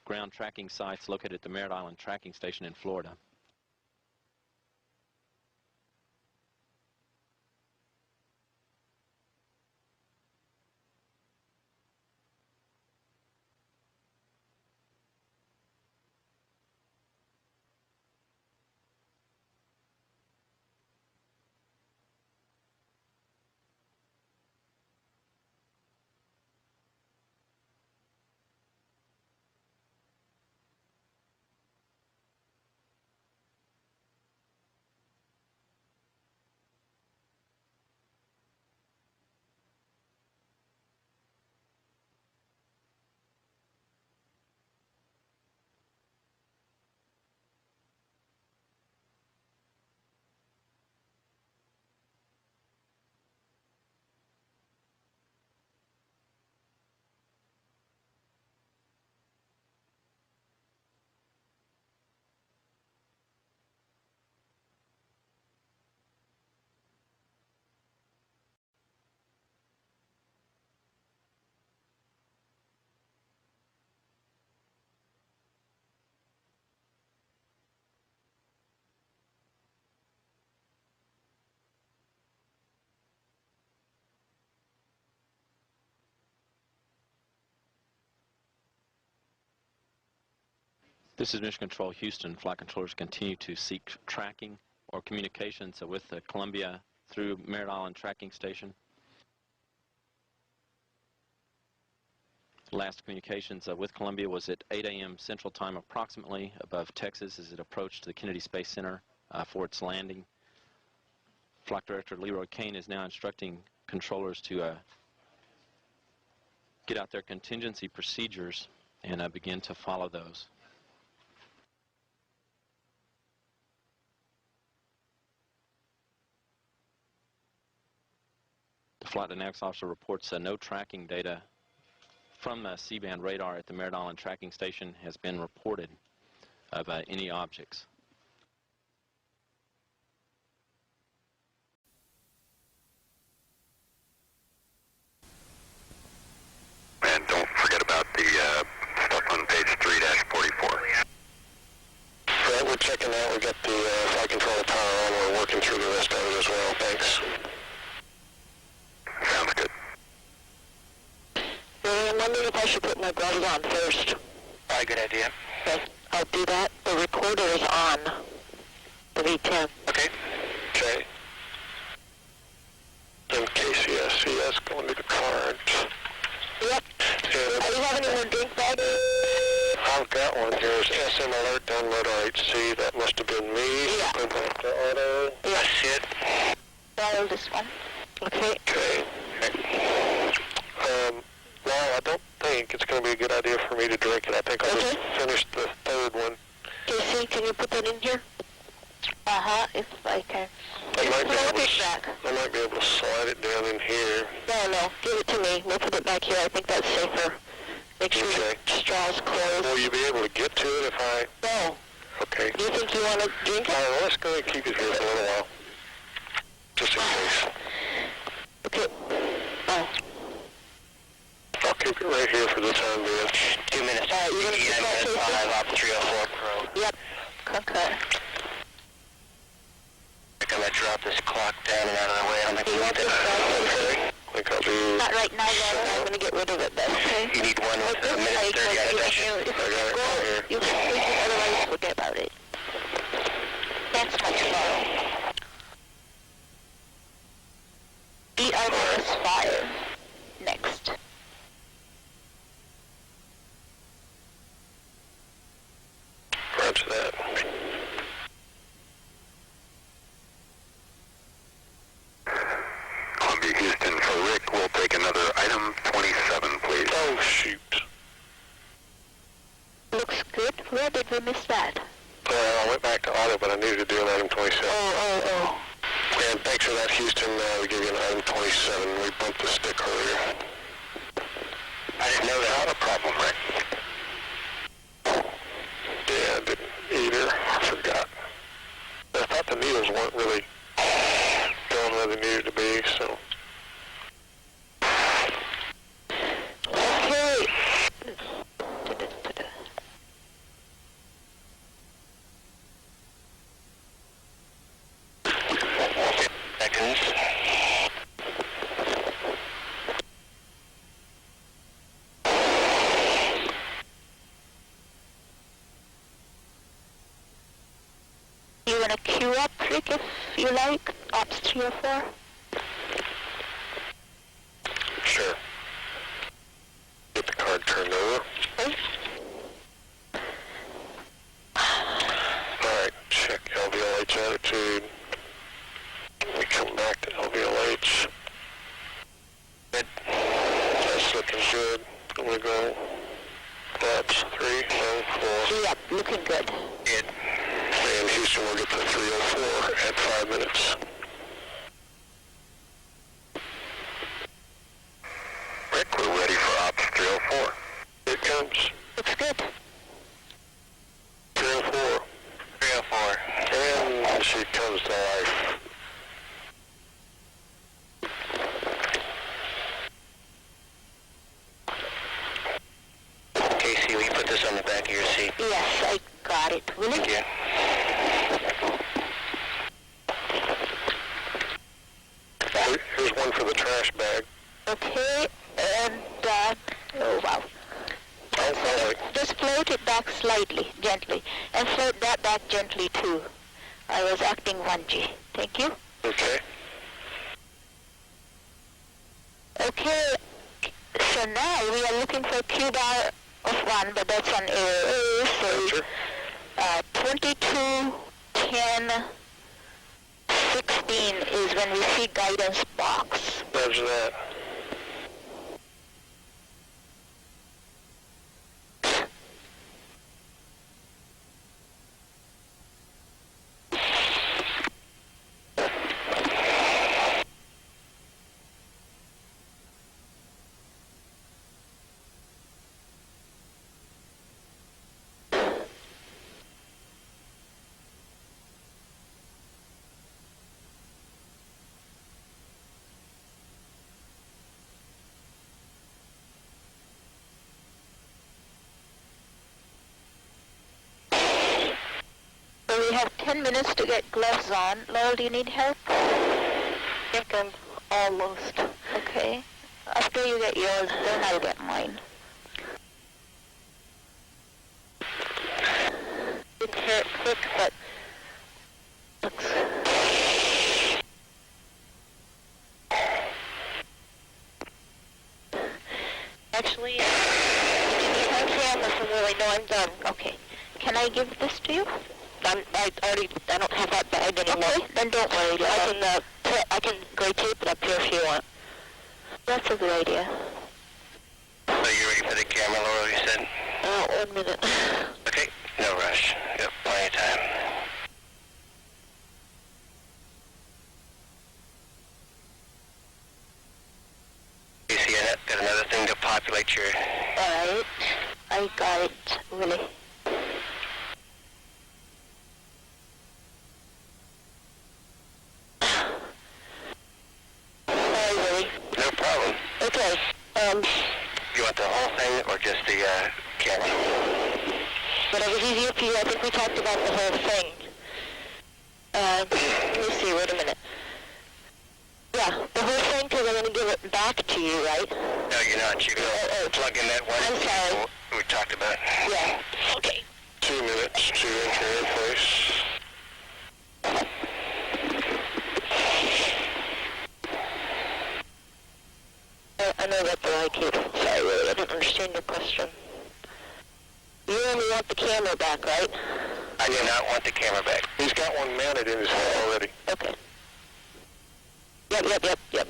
ground tracking sites located at the Merritt Island Tracking Station in Florida. This is Mission Control Houston. Flight controllers continue to seek tracking or communications with Columbia through Merritt Island Tracking Station. Last communications with Columbia was at 8 a.m. Central Time approximately above Texas as it approached the Kennedy Space Center for its landing. Flight Director Leroy Kane is now instructing controllers to get out their contingency procedures and begin to follow those. The Flight Dynamics Officer reports no tracking data from C-band radar at the Merritt Island Tracking Station has been reported of any objects. And don't forget about the stuff on page 3-44. Right, we're checking that. We got the flight controller power on. We're working through the rest of it as well. Thanks. Sounds good. I'm wondering if I should put my gloves on first. Probably a good idea. Okay, I'll do that. The recorder is on. The V10. Okay. Okay. And KCS going to the card. Yep. Do you have any more drink bags? I've got one here. It's SM Alert Download RHC. That must have been me. Yeah. Go back to auto. Yeah. That's it. Dial this one. Okay. Okay. Well, I don't think it's going to be a good idea for me to drink it. I think I'll just finish the third one. Casey, can you put that in here? Uh-huh, if I can. I might be able to slide it down in here. No, give it to me. We'll put it back here. I think that's safer. Make sure the straw's closed. Will you be able to get to it if I... No. Okay. Do you think you want to drink it? All right, let's go ahead and keep it here for a little while. Just in case. Okay. Oh. I'll keep it right here for the time being. 2 minutes. All right, you're going to keep that 5 off 304 Pro. Yep. Concur. I'm going to drop this clock down and out of the way. I'm going to You want this back? I think I'll do... Not right now, though. I'm going to get rid of it, but okay. You need one with a minute 30 out of attention. I got it right here. You can take it, otherwise forget about it. That's my tomorrow. ERS fire. Next. Roger that. Columbia, Houston, for Rick, we'll take another item 27, please. Oh, shoot. Looks good. Where did we miss that? Well, I went back to auto, but I needed to do an item 27. Oh. And thanks for that, Houston. We give you an item 27. We bumped the stick earlier. I didn't know that. Not a problem, Rick. Yeah, I didn't either. I forgot. I thought the needles weren't really going where they needed to be, so. Okay. Seconds. You want to queue up, Rick, if you like? Ops 3 or 4? Sure. Get the card turned over. Okay. Alright, check LVLH attitude. We come back to LVLH. Good. That's looking good. I'm gonna go Ops 3, no 4. Yep, looking good. Good. And Houston will get to 304 at 5 minutes. Rick, we're ready for Ops 304. Here it comes. Looks good. 304. 304. And she comes to life. Casey, will you put this on the back of your seat? Yes, I got it. Will it? Yeah. Here's one for the trash bag. Okay, and, oh wow. Oh, Just float it back slightly, gently, and float that back gently too. I was acting 1G. Thank you. okay. Okay, so now we are looking for Q bar of 1, but that's on AOA, so Roger. 22, 10, 16 is when we see guidance box. Roger that. So we have 10 minutes to get gloves on. Laurel, do you need help? I think I'm almost. Okay. After you get yours, then I'll get mine. Didn't hear it quick, but looks. Actually, okay, really, no, I'm done. Okay. Can I give this to you? I don't have that bag anymore. Okay, then don't worry. I can gray tape it up here if you want. That's a good idea. So you ready for the camera, Laura, you said? 1 minute. Okay, no rush. Yep, plenty of time. You see, Annette, got another thing to populate your... Alright. I got it, Willie. Sorry, Willie. No problem. Okay, You want the whole thing or just the camera? whatever's easier for you. I think we talked about the whole thing. Let me see, wait a minute. Yeah, the whole thing, because I'm going to give it back to you, right? No, you're not. You're going to plug in that one I'm sorry. we talked about. Yeah. Okay. 2 minutes to enter in place. I know that, but I can't. Sorry, Willie, I didn't understand your question. You only want the camera back, right? I do not want the camera back. He's got one mounted in his head already. Okay. Yep.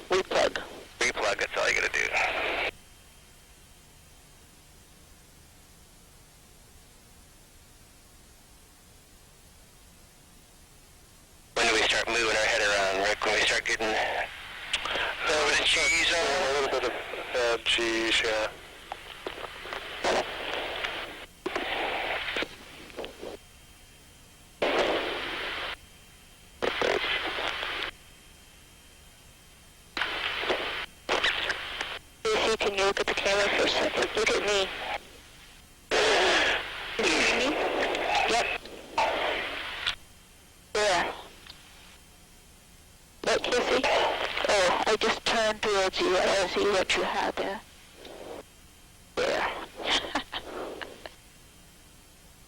Replug. Replug, that's all you got to do. When do we start moving our head getting with G's on. A little bit of G's, yeah. Lucy, can you look at the camera for a second? Look at me. You see me? Yep. There. What, Kissy? Oh, I just turned towards you. I don't see what you have there. There.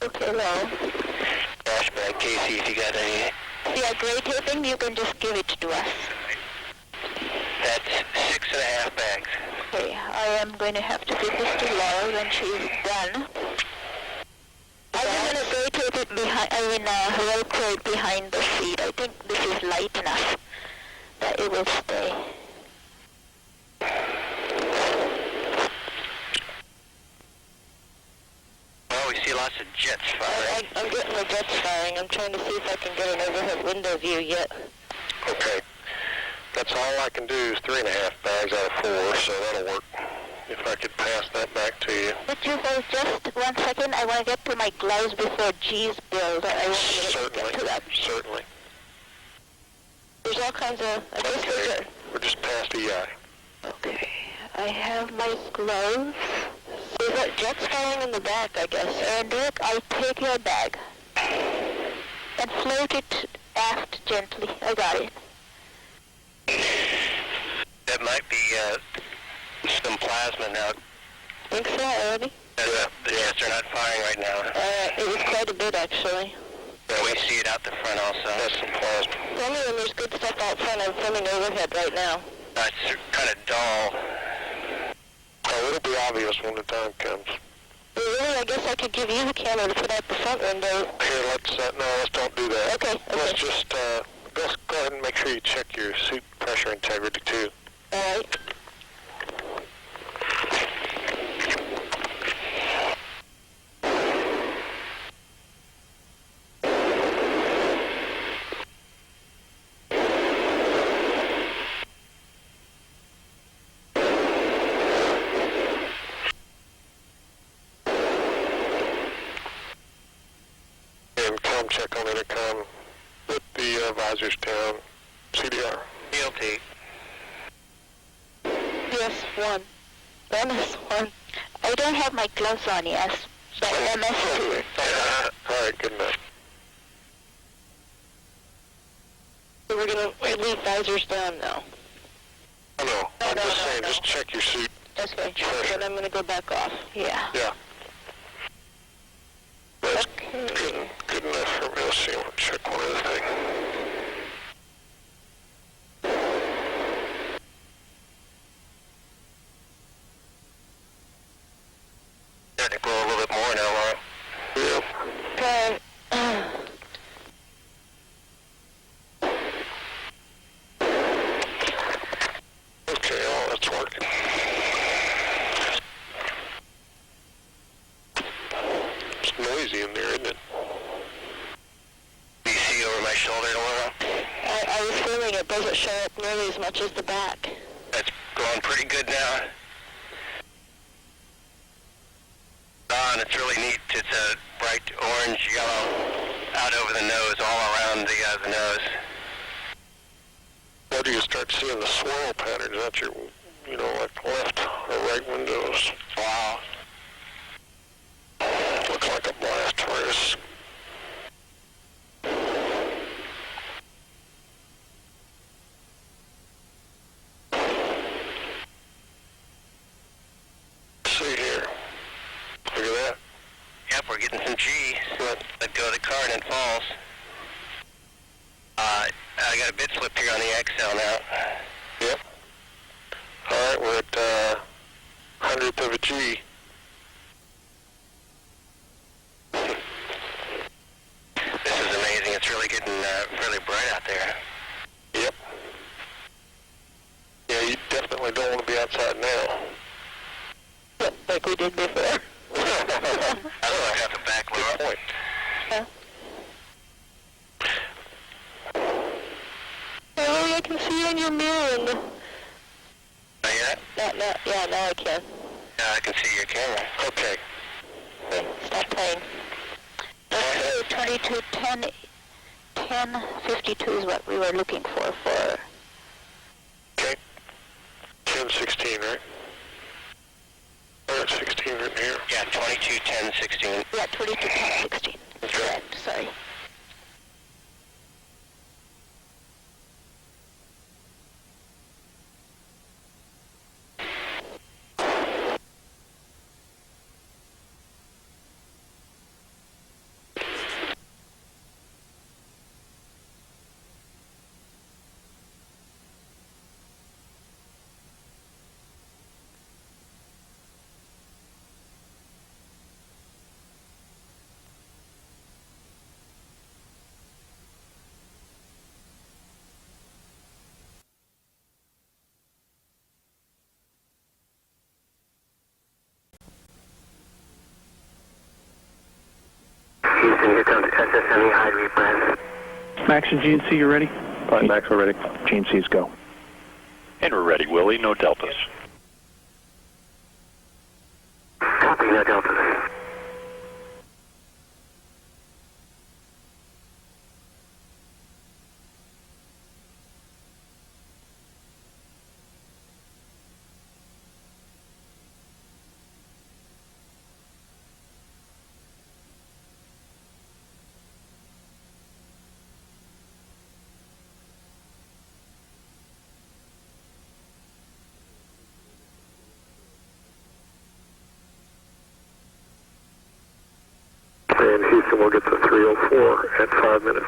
Okay, well. Flashback, Casey, if you got any. Yeah, gray taping, you can just give it to us. That's 6.5 bags. Okay, I am going to have to give this to Laura when she's done. I'm going to gray tape it behind, velcro it behind the seat. I think this is light enough that it will stay. Well, we see lots of jets firing. I'm getting the jets firing. I'm trying to see if I can get an overhead window view yet. Okay. That's all I can do is 3.5 bags out of 4, so that'll work. If I could pass that back to you. Would you hold just 1 second? I want to get to my gloves before G's build. I want to get to that. Certainly. There's all kinds of... Okay. We're just past EI. Okay. I have my gloves. There's that jets firing in the back, I guess. And Rick, I'll take your bag. And float it aft gently. I got it. That might be some plasma now. Think so, already? The jets are not firing right now. It was quite a bit, actually. Yeah, we see it out the front also. That's some plasma. Tell me when there's good stuff out front. I'm filming overhead right now. It's kind of dull. Oh, it'll be obvious when the time comes. Well, really, I guess I could give you the camera to put out the front window. Here, let's don't do that. Okay. Let's just, go ahead and make sure you check your suit pressure integrity, too. All right. Check on intercom. Put the visors down. CDR. BLT. Yes, 1. MS1. I don't have my gloves on, yes. But MS2. All right, good enough. So we're going to leave visors down now. No, I'm just saying, just check your suit. Okay, but I'm going to go back off. Yeah. Yeah. That's good enough for me. Let's see, I'll check one other thing. Starting to glow a little bit more now, Laura. Yeah. Okay. Okay, all that's working. It's noisy in there, isn't it? Do you see over my shoulder, Laura? I was feeling it doesn't show up nearly as much as the back. That's going pretty good now. And it's really neat. It's a bright orange yellow out over the nose, all around the nose. Where do you start seeing the swirl patterns at your, like left or right windows? Wow. Looks like a blast furnace. See here. Look at that. Yep, we're getting some G. Let go of the car and it falls. I got a bit slip here on the XL now. Yep. All right, we're at 100th of a G. This is amazing. It's really getting really bright out there. Yep. Yeah, you definitely don't want to be outside now. Like we did before. I look out the back, Laura. Good point. Yeah. Really, I can see on your Okay. Stop playing. Okay, 2210, 1052 is what we were looking for. Okay. 1016, right? We're at 16 right here. Yeah, 221016. Yeah, 221016. Correct, sorry. Houston, here comes SSME high rebrand. Max and GNC, you ready? All right, Max, we're ready. GNC's go. And we're ready, Willie. No deltas. Copy, no delta. And Houston will get to 304 at 5 minutes.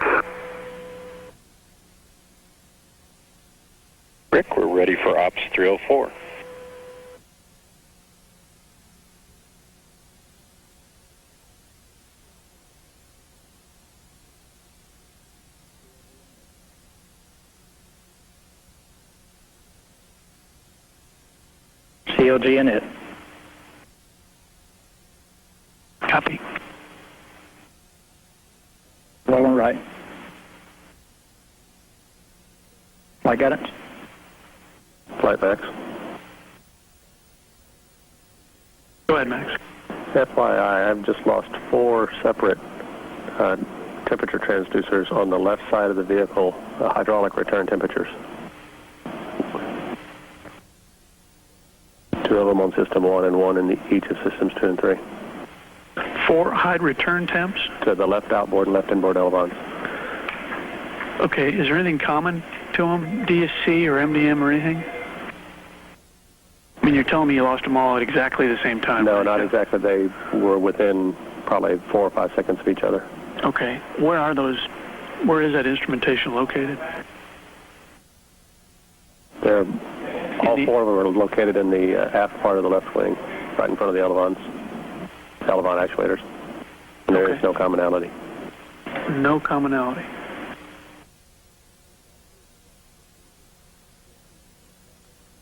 Rick, we're ready for Ops 304. CLG in it. Copy. Well and right. Flight guidance. Flight Max. Go ahead, Max. FYI, I've just lost 4 separate temperature transducers on the left side of the vehicle, hydraulic return temperatures. 2 of them on system 1 and 1 in each of systems 2 and 3. 4 hide return temps. To the left outboard and left inboard elevons. Okay, is there anything common to them? DSC or MDM or anything? I mean, you're telling me you lost them all at exactly the same time? No, right? not exactly. They were within probably 4 or 5 seconds of each other. Okay, where are those? Where is that instrumentation located? They're all 4 of them are located in the aft part of the left wing, right in front of the elevon actuators. And there is no commonality. No commonality.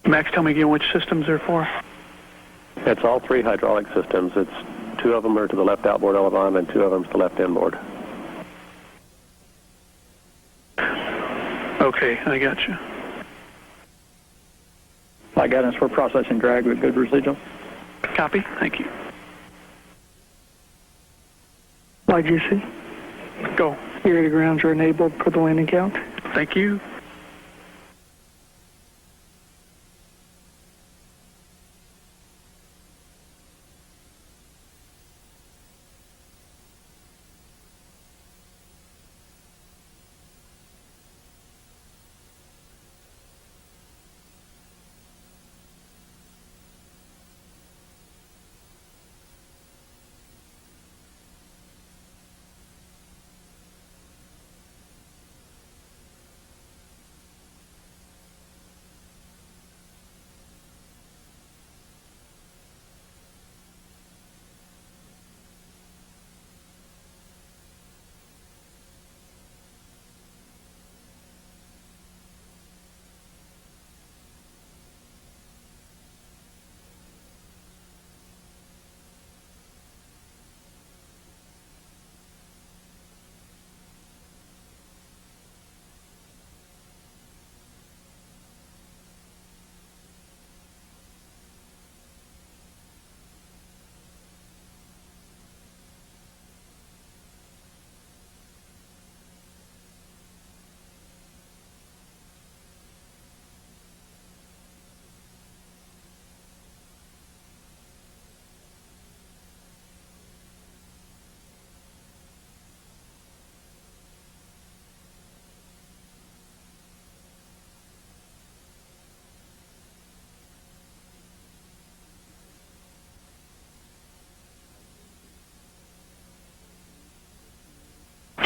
Max, tell me again which systems they're for. It's all 3 hydraulic systems. It's 2 of them are to the left outboard elevon and 2 of them to the left inboard. Okay, I got you. Flight guidance for processing drag with good residual. Copy, thank you. Flight GC. Go. Area grounds are enabled for the landing count. Thank you.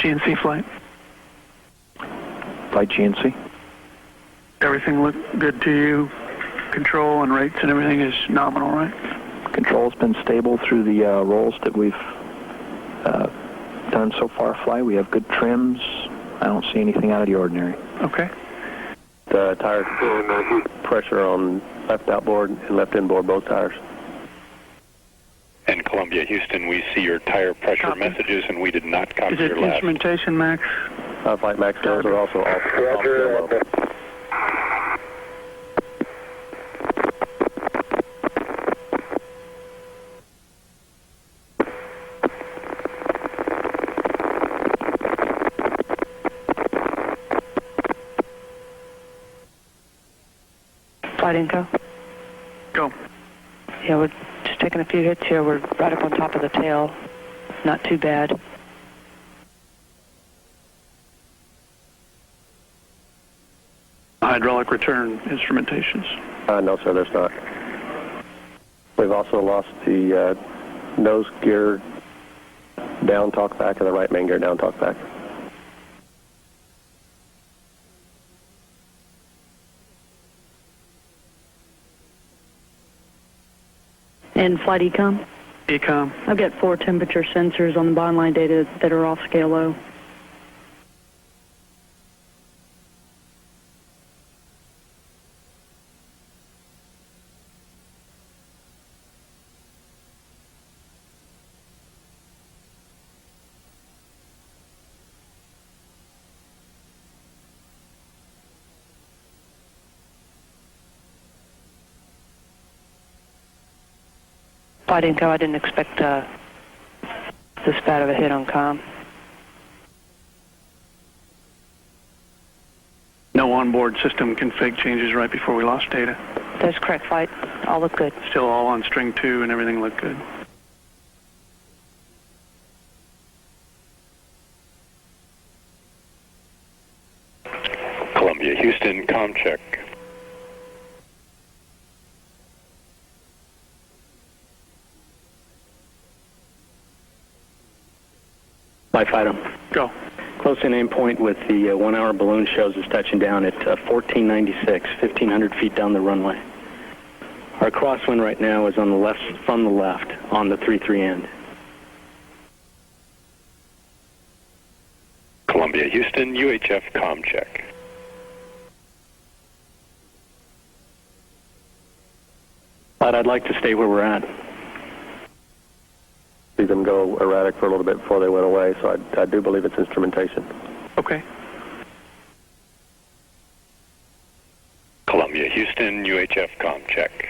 GNC flight. Flight GNC. Everything look good to you? Control and rates and everything is nominal, right? Control's been stable through the rolls that we've done so far, Fly. We have good trims. I don't see anything out of the ordinary. Okay. The tire pressure on left outboard and left inboard, both tires. And Columbia, Houston, we see your tire pressure Copy. messages, and we did not copy Is it your last. instrumentation, Max? Flight Max, those are also off fuel low. Flight Inco. Go. Yeah, we're just taking a few hits here. We're right up on top of the tail. Not too bad. Hydraulic return instrumentations. No, sir, there's not. We've also lost the nose gear down talkback and the right main gear down talkback. And Flight Ecom? Ecom. I've got 4 temperature sensors on the bond line data that are off scale low. Flight Inco, I didn't expect this bad of a hit on comm. No onboard system config changes right before we lost data. That's correct, Flight. All look good. Still all on string 2 and everything looked good. Columbia, Houston, comm check. Life item. Go. Close-in aim point with the 1 hour balloon shows us touching down at 1496, 1,500 feet down the runway. Our crosswind right now is on the left, from the left, on the 3-3 end. Columbia, Houston, UHF comm check. But I'd like to stay where we're at. See them go erratic for a little bit before they went away, so I do believe it's instrumentation. Okay. Columbia, Houston, UHF comm check.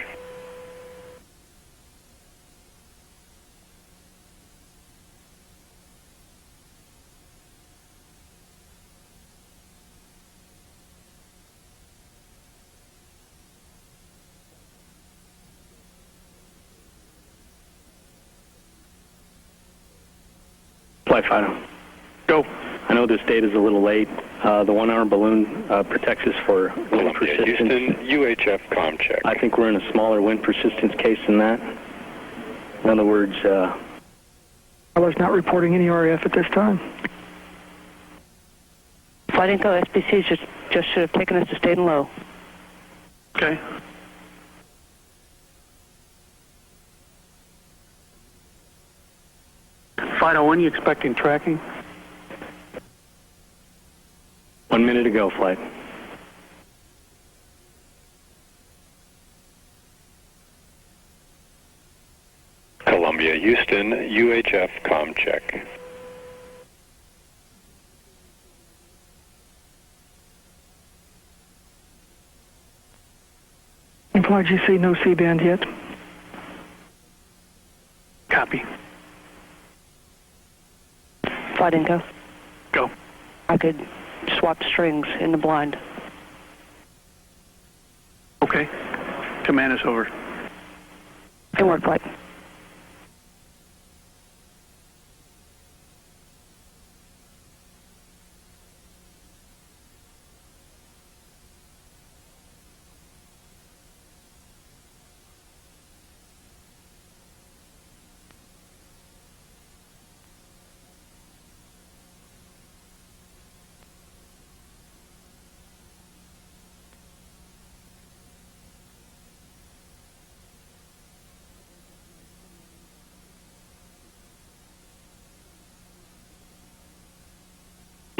Flight Fighter. Go. I know this data's a little late. The 1 hour balloon protects us for wind Columbia, persistence. Houston, UHF comm check. I think we're in a smaller wind persistence case than that. In other words, Pilot's not reporting any RAF at this time. Flight Inco, SBCs just should have taken us to stay in low. Okay. Fido, when are you expecting tracking? 1 minute to go, Flight. Columbia, Houston, UHF comm check. Imply GC, no C-band yet. Copy. Flight Inco. Go. I could swap strings in the blind. Okay. Command us over. Good work, Flight.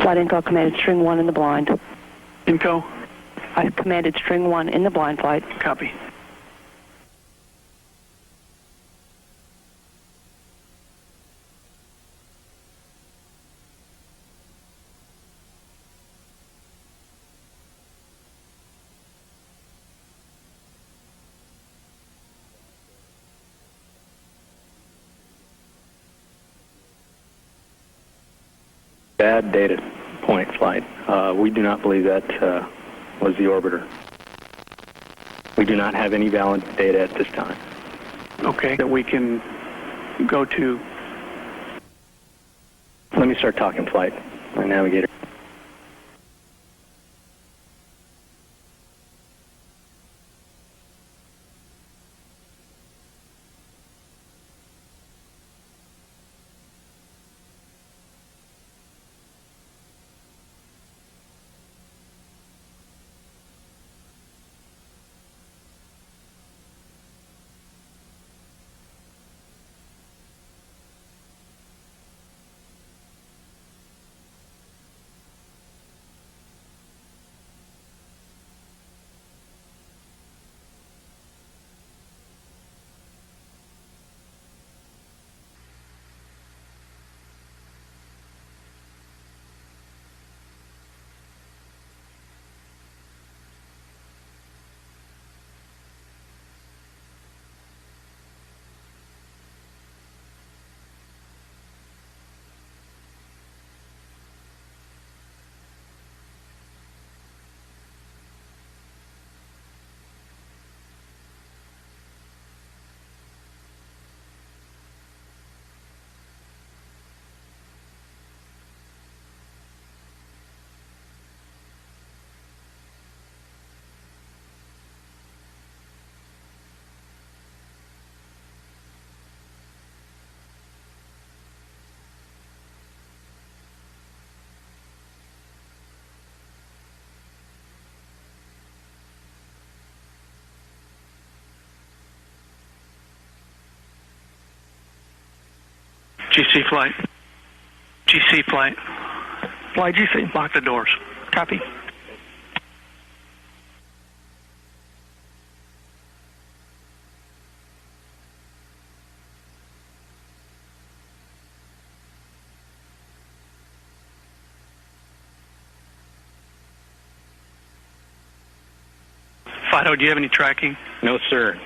Flight Intel commanded string 1 in the blind. Inco? I commanded string 1 in the blind flight. Copy. Bad data point flight. We do not believe that was the orbiter. We do not have any valid data at this time. Okay, that we can go to. Let me start talking flight, my navigator. GC flight. GC flight. Fly GC. Lock the doors. Copy. Fido, do you have any tracking? No, sir.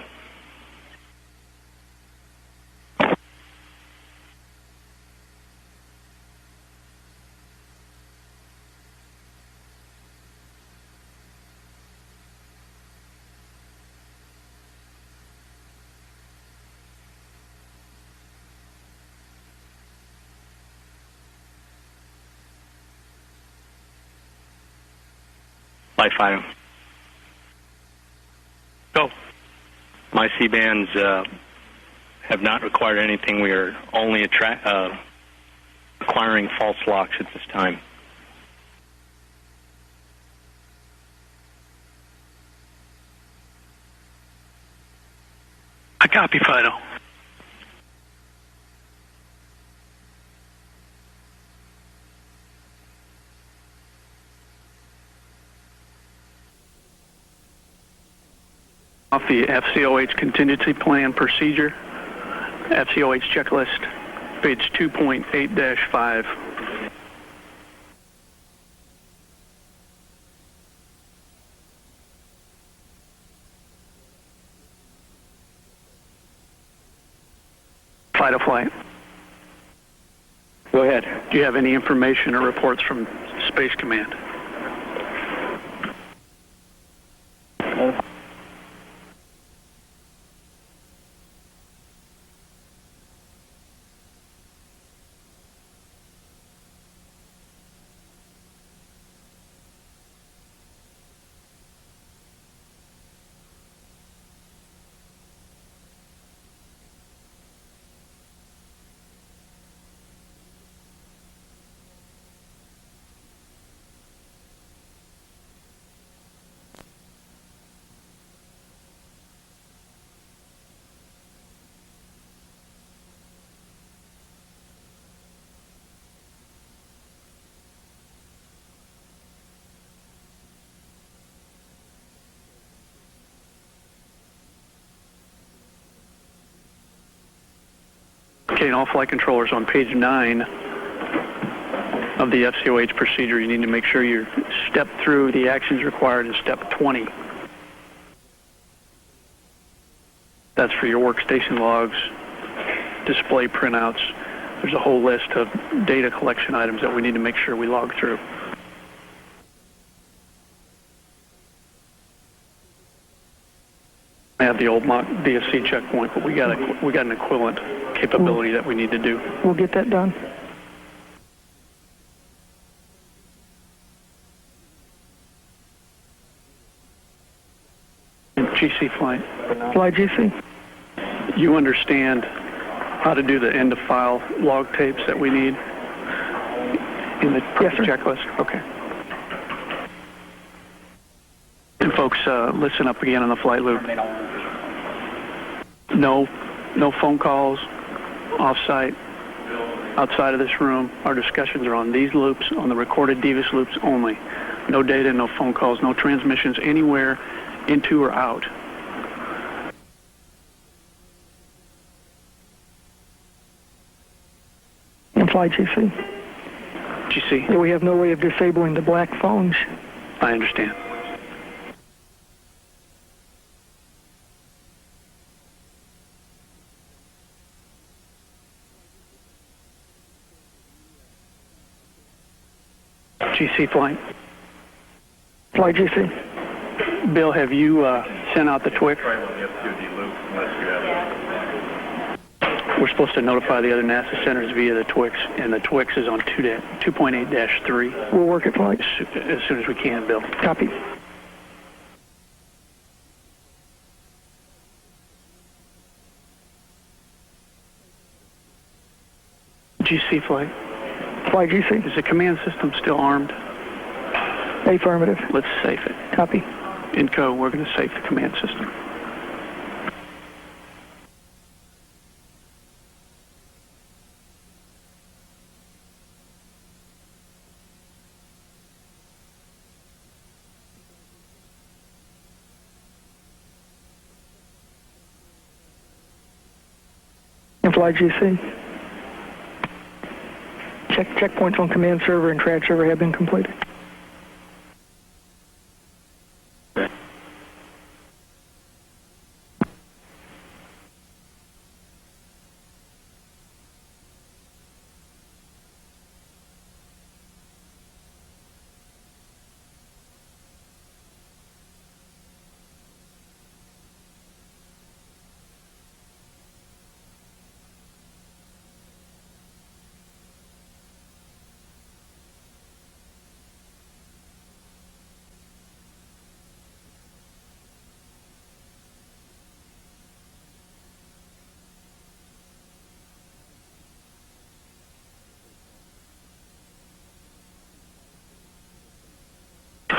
Flight Fido. Go. My C-bands have not required anything. We are only acquiring false locks at this time. I copy, Fido. Off the FCOH contingency plan procedure, FCOH checklist, page 2.8-5. Fido flight. Go ahead. Do you have any information or reports from Space Command? Okay, and all flight controllers on page 9 of the FCOH procedure, you need to make sure you step through the actions required in step 20. That's for your workstation logs, display printouts. There's a whole list of data collection items that we need to make sure we log through. I have the old mock DSC checkpoint, but we got an equivalent capability that we need to do. We'll get that done. GC flight. Fly GC. You understand how to do the end of file log tapes that we need in the checklist? Okay. And folks, listen up again on the flight loop. No phone calls, off-site, outside of this room. Our discussions are on these loops, on the recorded DVIS loops only. No data, no phone calls, no transmissions anywhere into or out. And fly GC. GC. Yeah, we have no way of disabling the black phones. I understand. GC flight. Fly GC. Bill, have you sent out the TWIC? We're supposed to notify the other NASA centers via the TWICs, and the TWICs is on 2.8-3. We'll work it, flight. As soon as we can, Bill. Copy. GC flight. Fly GC. Is the command system still armed? Affirmative. Let's safe it. Copy. INCO, we're going to safe the command system. And fly GC. Checkpoints on command server and trad server have been completed.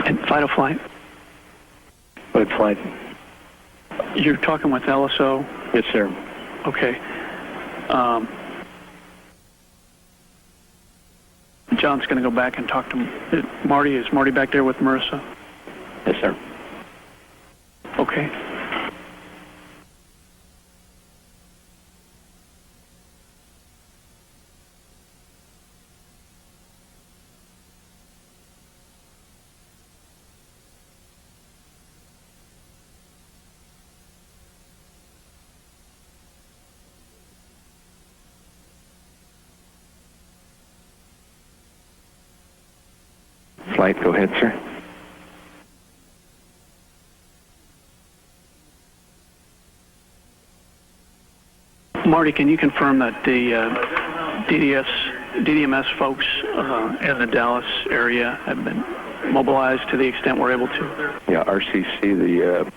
And Fido flight. Good flight. You're talking with LSO? Yes, sir. Okay. John's going to go back and talk to Marty. Is Marty back there with Marissa? Yes, sir. Okay. Flight, go ahead, sir. Marty, can you confirm that the DDMS folks in the Dallas area have been mobilized to the extent we're able to? Yeah, RCC, the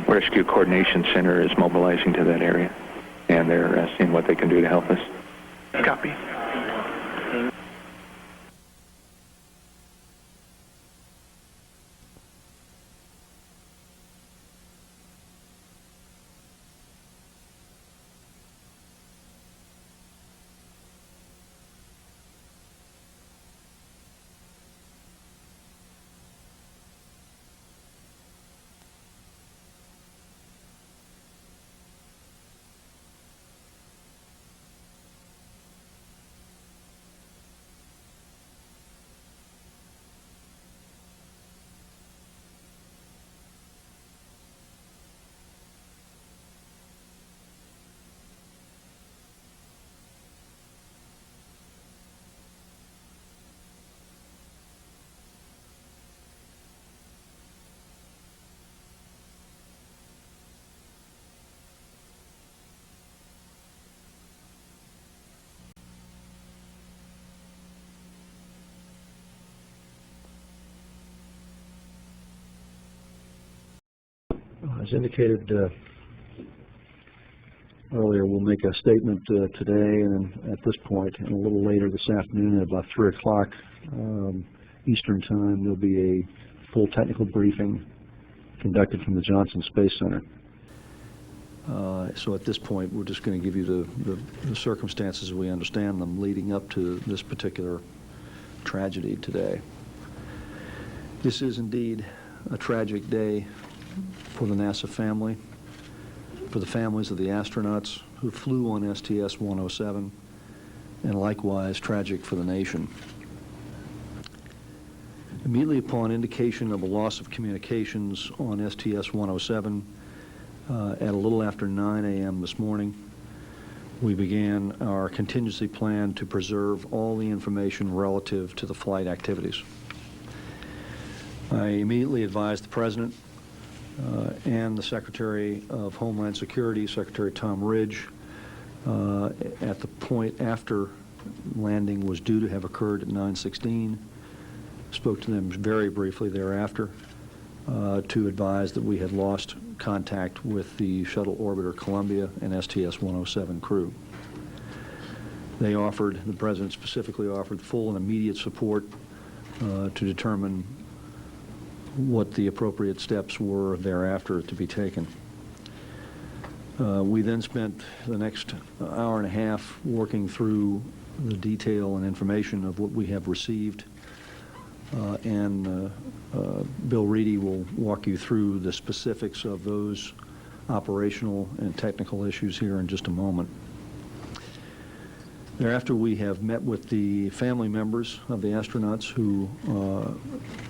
Rescue Coordination Center, is mobilizing to that area, and they're seeing what they can do to help us. Copy. As indicated earlier, we'll make a statement today, and at this point, and a little later this afternoon at about 3 o'clock Eastern Time, there'll be a full technical briefing conducted from the Johnson Space Center. So at this point, we're just going to give you the circumstances as we understand them leading up to this particular tragedy today. This is indeed a tragic day for the NASA family, for the families of the astronauts who flew on STS-107, and likewise tragic for the nation. Immediately upon indication of a loss of communications on STS-107, at a little after 9 a.m. this morning, we began our contingency plan to preserve all the information relative to the flight activities. I immediately advised the President and the Secretary of Homeland Security, Secretary Tom Ridge, at the point after landing was due to have occurred at 9:16. Spoke to them very briefly thereafter to advise that we had lost contact with the Shuttle Orbiter Columbia and STS-107 crew. They offered, the President specifically offered, full and immediate support to determine what the appropriate steps were thereafter to be taken. We then spent the next hour and a half working through the detail and information of what we have received, and Bill Reedy will walk you through the specifics of those operational and technical issues here in just a moment. Thereafter, we have met with the family members of the astronauts who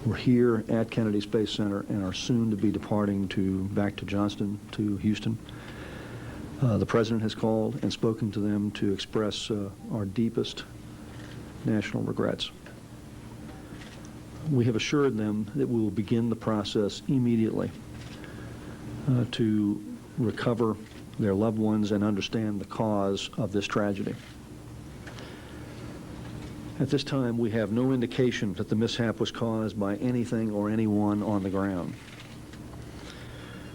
were here at Kennedy Space Center and are soon to be departing back to Johnston, to Houston. The President has called and spoken to them to express our deepest national regrets. We have assured them that we will begin the process immediately to recover their loved ones and understand the cause of this tragedy. At this time, we have no indication that the mishap was caused by anything or anyone on the ground.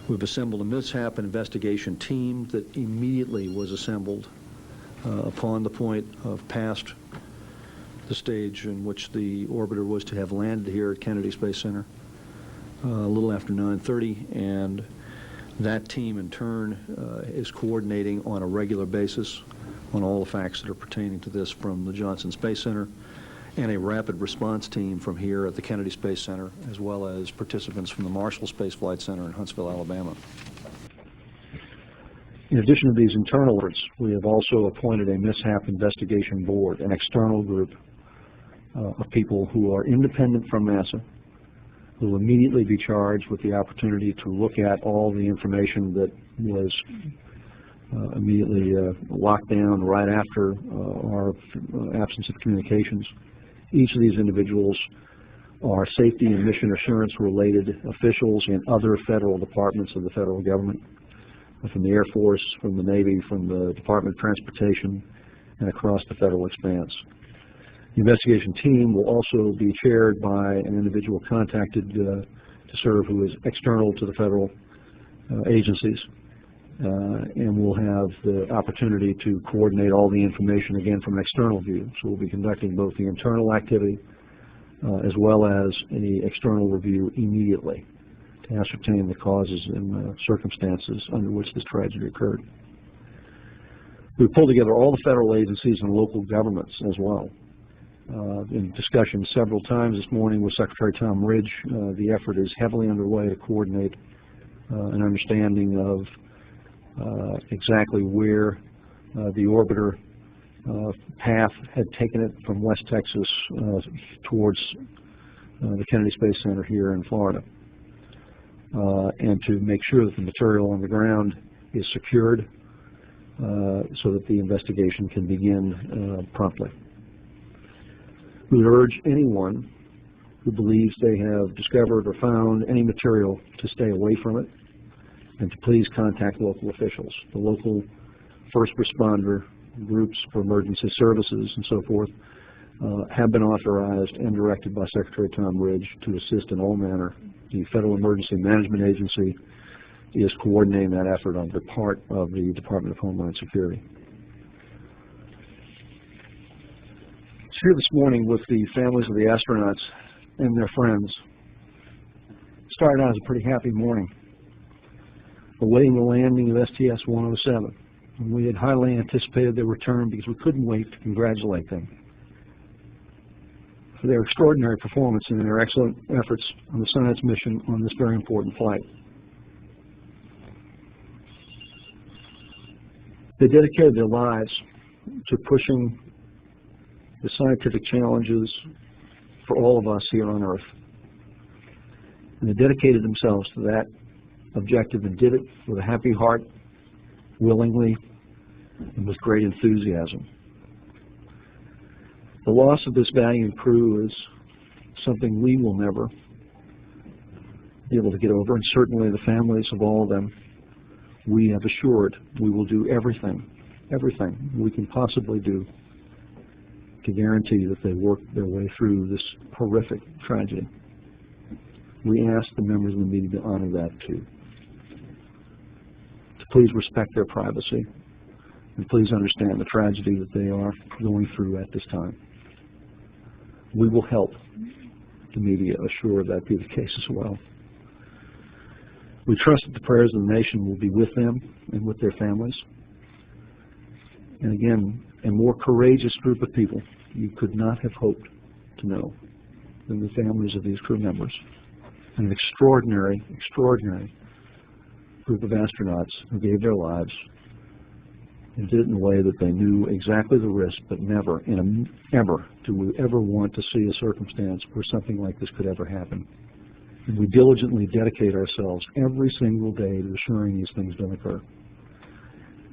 We've assembled a mishap investigation team that immediately was assembled upon the point of past the stage in which the orbiter was to have landed here at Kennedy Space Center a little after 9:30, and that team in turn is coordinating on a regular basis on all the facts that are pertaining to this from the Johnson Space Center, and a rapid response team from here at the Kennedy Space Center, as well as participants from the Marshall Space Flight Center in Huntsville, Alabama. In addition to these internal efforts, we have also appointed a mishap investigation board, an external group of people who are independent from NASA, who will immediately be charged with the opportunity to look at all the information that was immediately locked down right after our absence of communications. Each of these individuals are safety and mission assurance related officials in other federal departments of the federal government, from the Air Force, from the Navy, from the Department of Transportation, and across the federal expanse. The investigation team will also be chaired by an individual contacted to serve who is external to the federal agencies, and we'll have the opportunity to coordinate all the information again from an external view. So we'll be conducting both the internal activity as well as any external review immediately to ascertain the causes and circumstances under which this tragedy occurred. We pulled together all the federal agencies and local governments as well. In discussion several times this morning with Secretary Tom Ridge, the effort is heavily underway to coordinate an understanding of exactly where the orbiter path had taken it from West Texas towards the Kennedy Space Center here in Florida, and to make sure that the material on the ground is secured so that the investigation can begin promptly. We would urge anyone who believes they have discovered or found any material to stay away from it and to please contact local officials. The local first responder groups for emergency services and so forth have been authorized and directed by Secretary Tom Ridge to assist in all manner. The Federal Emergency Management Agency is coordinating that effort on the part of the Department of Homeland Security. It's here this morning with the families of the astronauts and their friends. It started out as a pretty happy morning, awaiting the landing of STS-107. And we had highly anticipated their return because we couldn't wait to congratulate them for their extraordinary performance and their excellent efforts on the science mission on this very important flight. They dedicated their lives to pushing the scientific challenges for all of us here on Earth. And they dedicated themselves to that objective and did it with a happy heart, willingly, and with great enthusiasm. The loss of this valiant crew is something we will never be able to get over, and certainly the families of all of them, we have assured we will do everything we can possibly do to guarantee that they work their way through this horrific tragedy. We ask the members of the media to honor that too. To please respect their privacy and please understand the tragedy that they are going through at this time. We will help the media assure that be the case as well. We trust that the prayers of the nation will be with them and with their families. And again, a more courageous group of people you could not have hoped to know than the families of these crew members. An extraordinary, extraordinary group of astronauts who gave their lives and did it in a way that they knew exactly the risk, but never, ever, do we ever want to see a circumstance where something like this could ever happen. And we diligently dedicate ourselves every single day to assuring these things don't occur.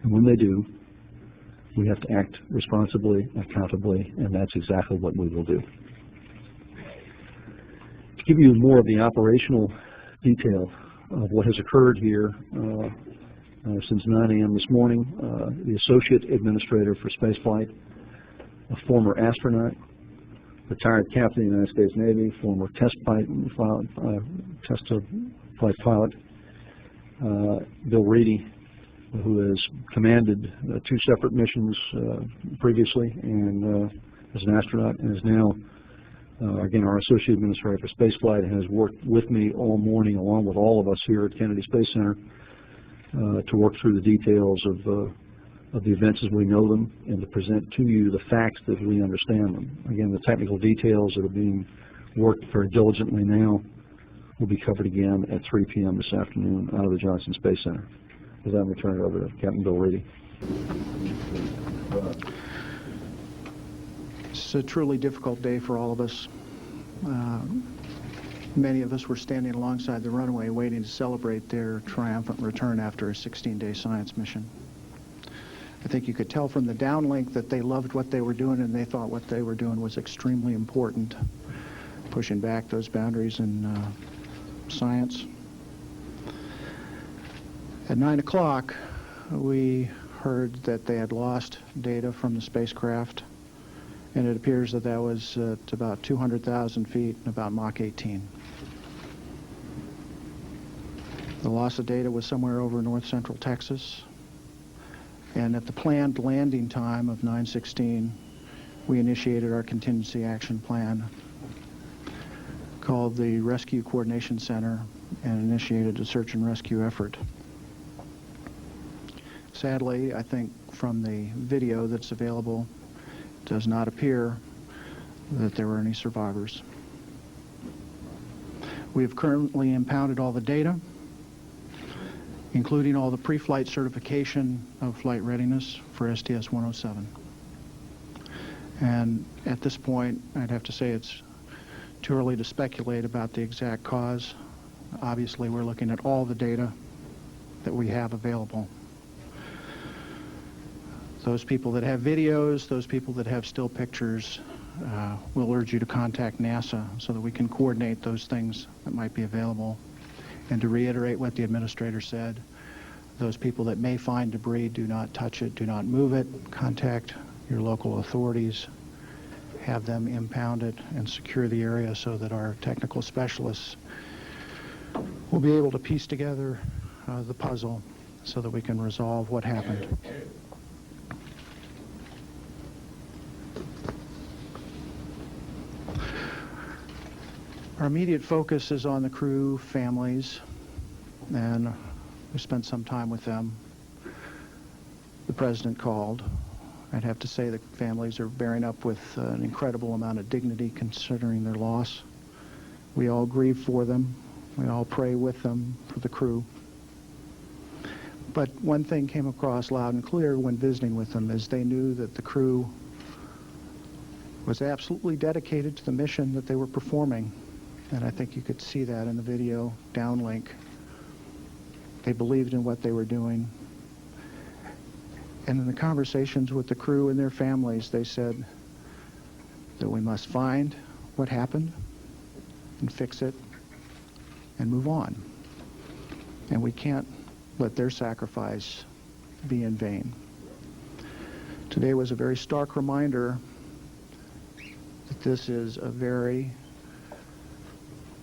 And when they do, we have to act responsibly, accountably, and that's exactly what we will do. To give you more of the operational detail of what has occurred here since 9 a.m. this morning, the Associate Administrator for Spaceflight, a former astronaut, retired captain of the United States Navy, former test flight pilot, Bill Reedy, who has commanded 2 separate missions previously and as an astronaut, and is now, again, our Associate Administrator for Spaceflight, and has worked with me all morning along with all of us here at Kennedy Space Center to work through the details of the events as we know them and to present to you the facts as we understand them. Again, the technical details that are being worked very diligently now will be covered again at 3 p.m. this afternoon out of the Johnson Space Center. With that, I'm going to turn it over to Captain Bill Reedy. It's a truly difficult day for all of us. Many of us were standing alongside the runway waiting to celebrate their triumphant return after a 16-day science mission. I think you could tell from the downlink that they loved what they were doing and they thought what they were doing was extremely important, pushing back those boundaries in science. At 9 o'clock, we heard that they had lost data from the spacecraft, and it appears that that was at about 200,000 feet and about Mach 18. The loss of data was somewhere over north central Texas, and at the planned landing time of 9:16, we initiated our contingency action plan called the Rescue Coordination Center and initiated a search and rescue effort. Sadly, I think from the video that's available, it does not appear that there were any survivors. We have currently impounded all the data, including all the pre-flight certification of flight readiness for STS-107. And at this point, I'd have to say it's too early to speculate about the exact cause. Obviously, we're looking at all the data that we have available. Those people that have videos, those people that have still pictures, we'll urge you to contact NASA so that we can coordinate those things that might be available. And to reiterate what the administrator said, those people that may find debris, do not touch it, do not move it. Contact your local authorities, have them impound it, and secure the area so that our technical specialists will be able to piece together the puzzle so that we can resolve what happened. Our immediate focus is on the crew families, and we spent some time with them. The President called. I'd have to say the families are bearing up with an incredible amount of dignity considering their loss. We all grieve for them. We all pray with them for the crew. But one thing came across loud and clear when visiting with them is they knew that the crew was absolutely dedicated to the mission that they were performing. And I think you could see that in the video downlink. They believed in what they were doing. And in the conversations with the crew and their families, they said that we must find what happened and fix it and move on. And we can't let their sacrifice be in vain. Today was a very stark reminder that this is a very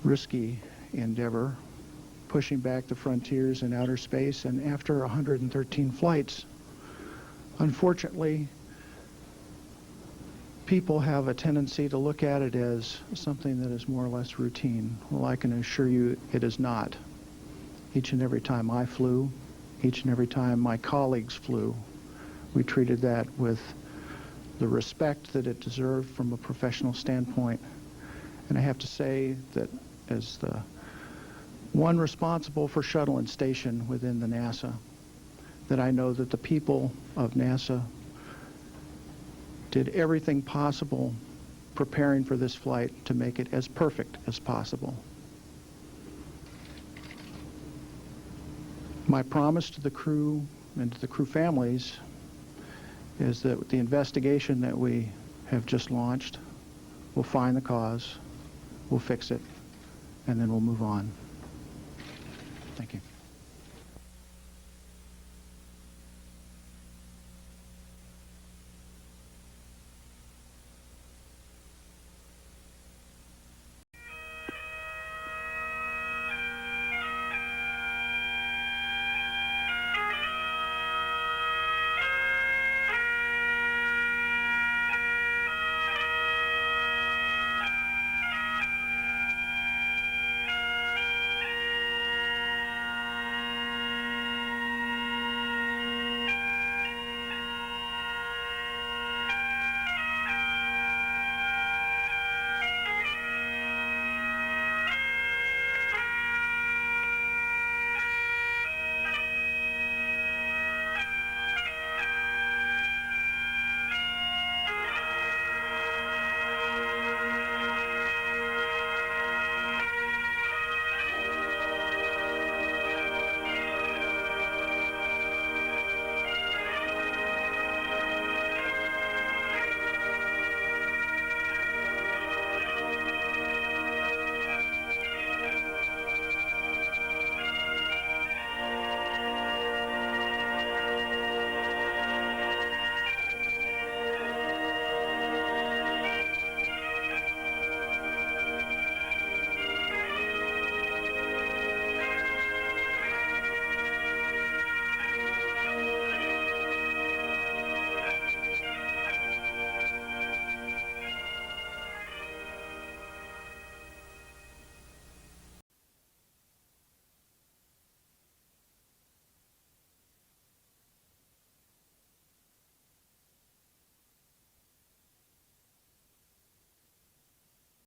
risky endeavor, pushing back the frontiers in outer space, and after 113 flights, unfortunately, people have a tendency to look at it as something that is more or less routine. Well, I can assure you it is not. Each and every time I flew, each and every time my colleagues flew, we treated that with the respect that it deserved from a professional standpoint. And I have to say that as the one responsible for shuttle and station within the NASA, that I know that the people of NASA did everything possible preparing for this flight to make it as perfect as possible. My promise to the crew and to the crew families is that the investigation that we have just launched will find the cause, we'll fix it, and then we'll move on. Thank you.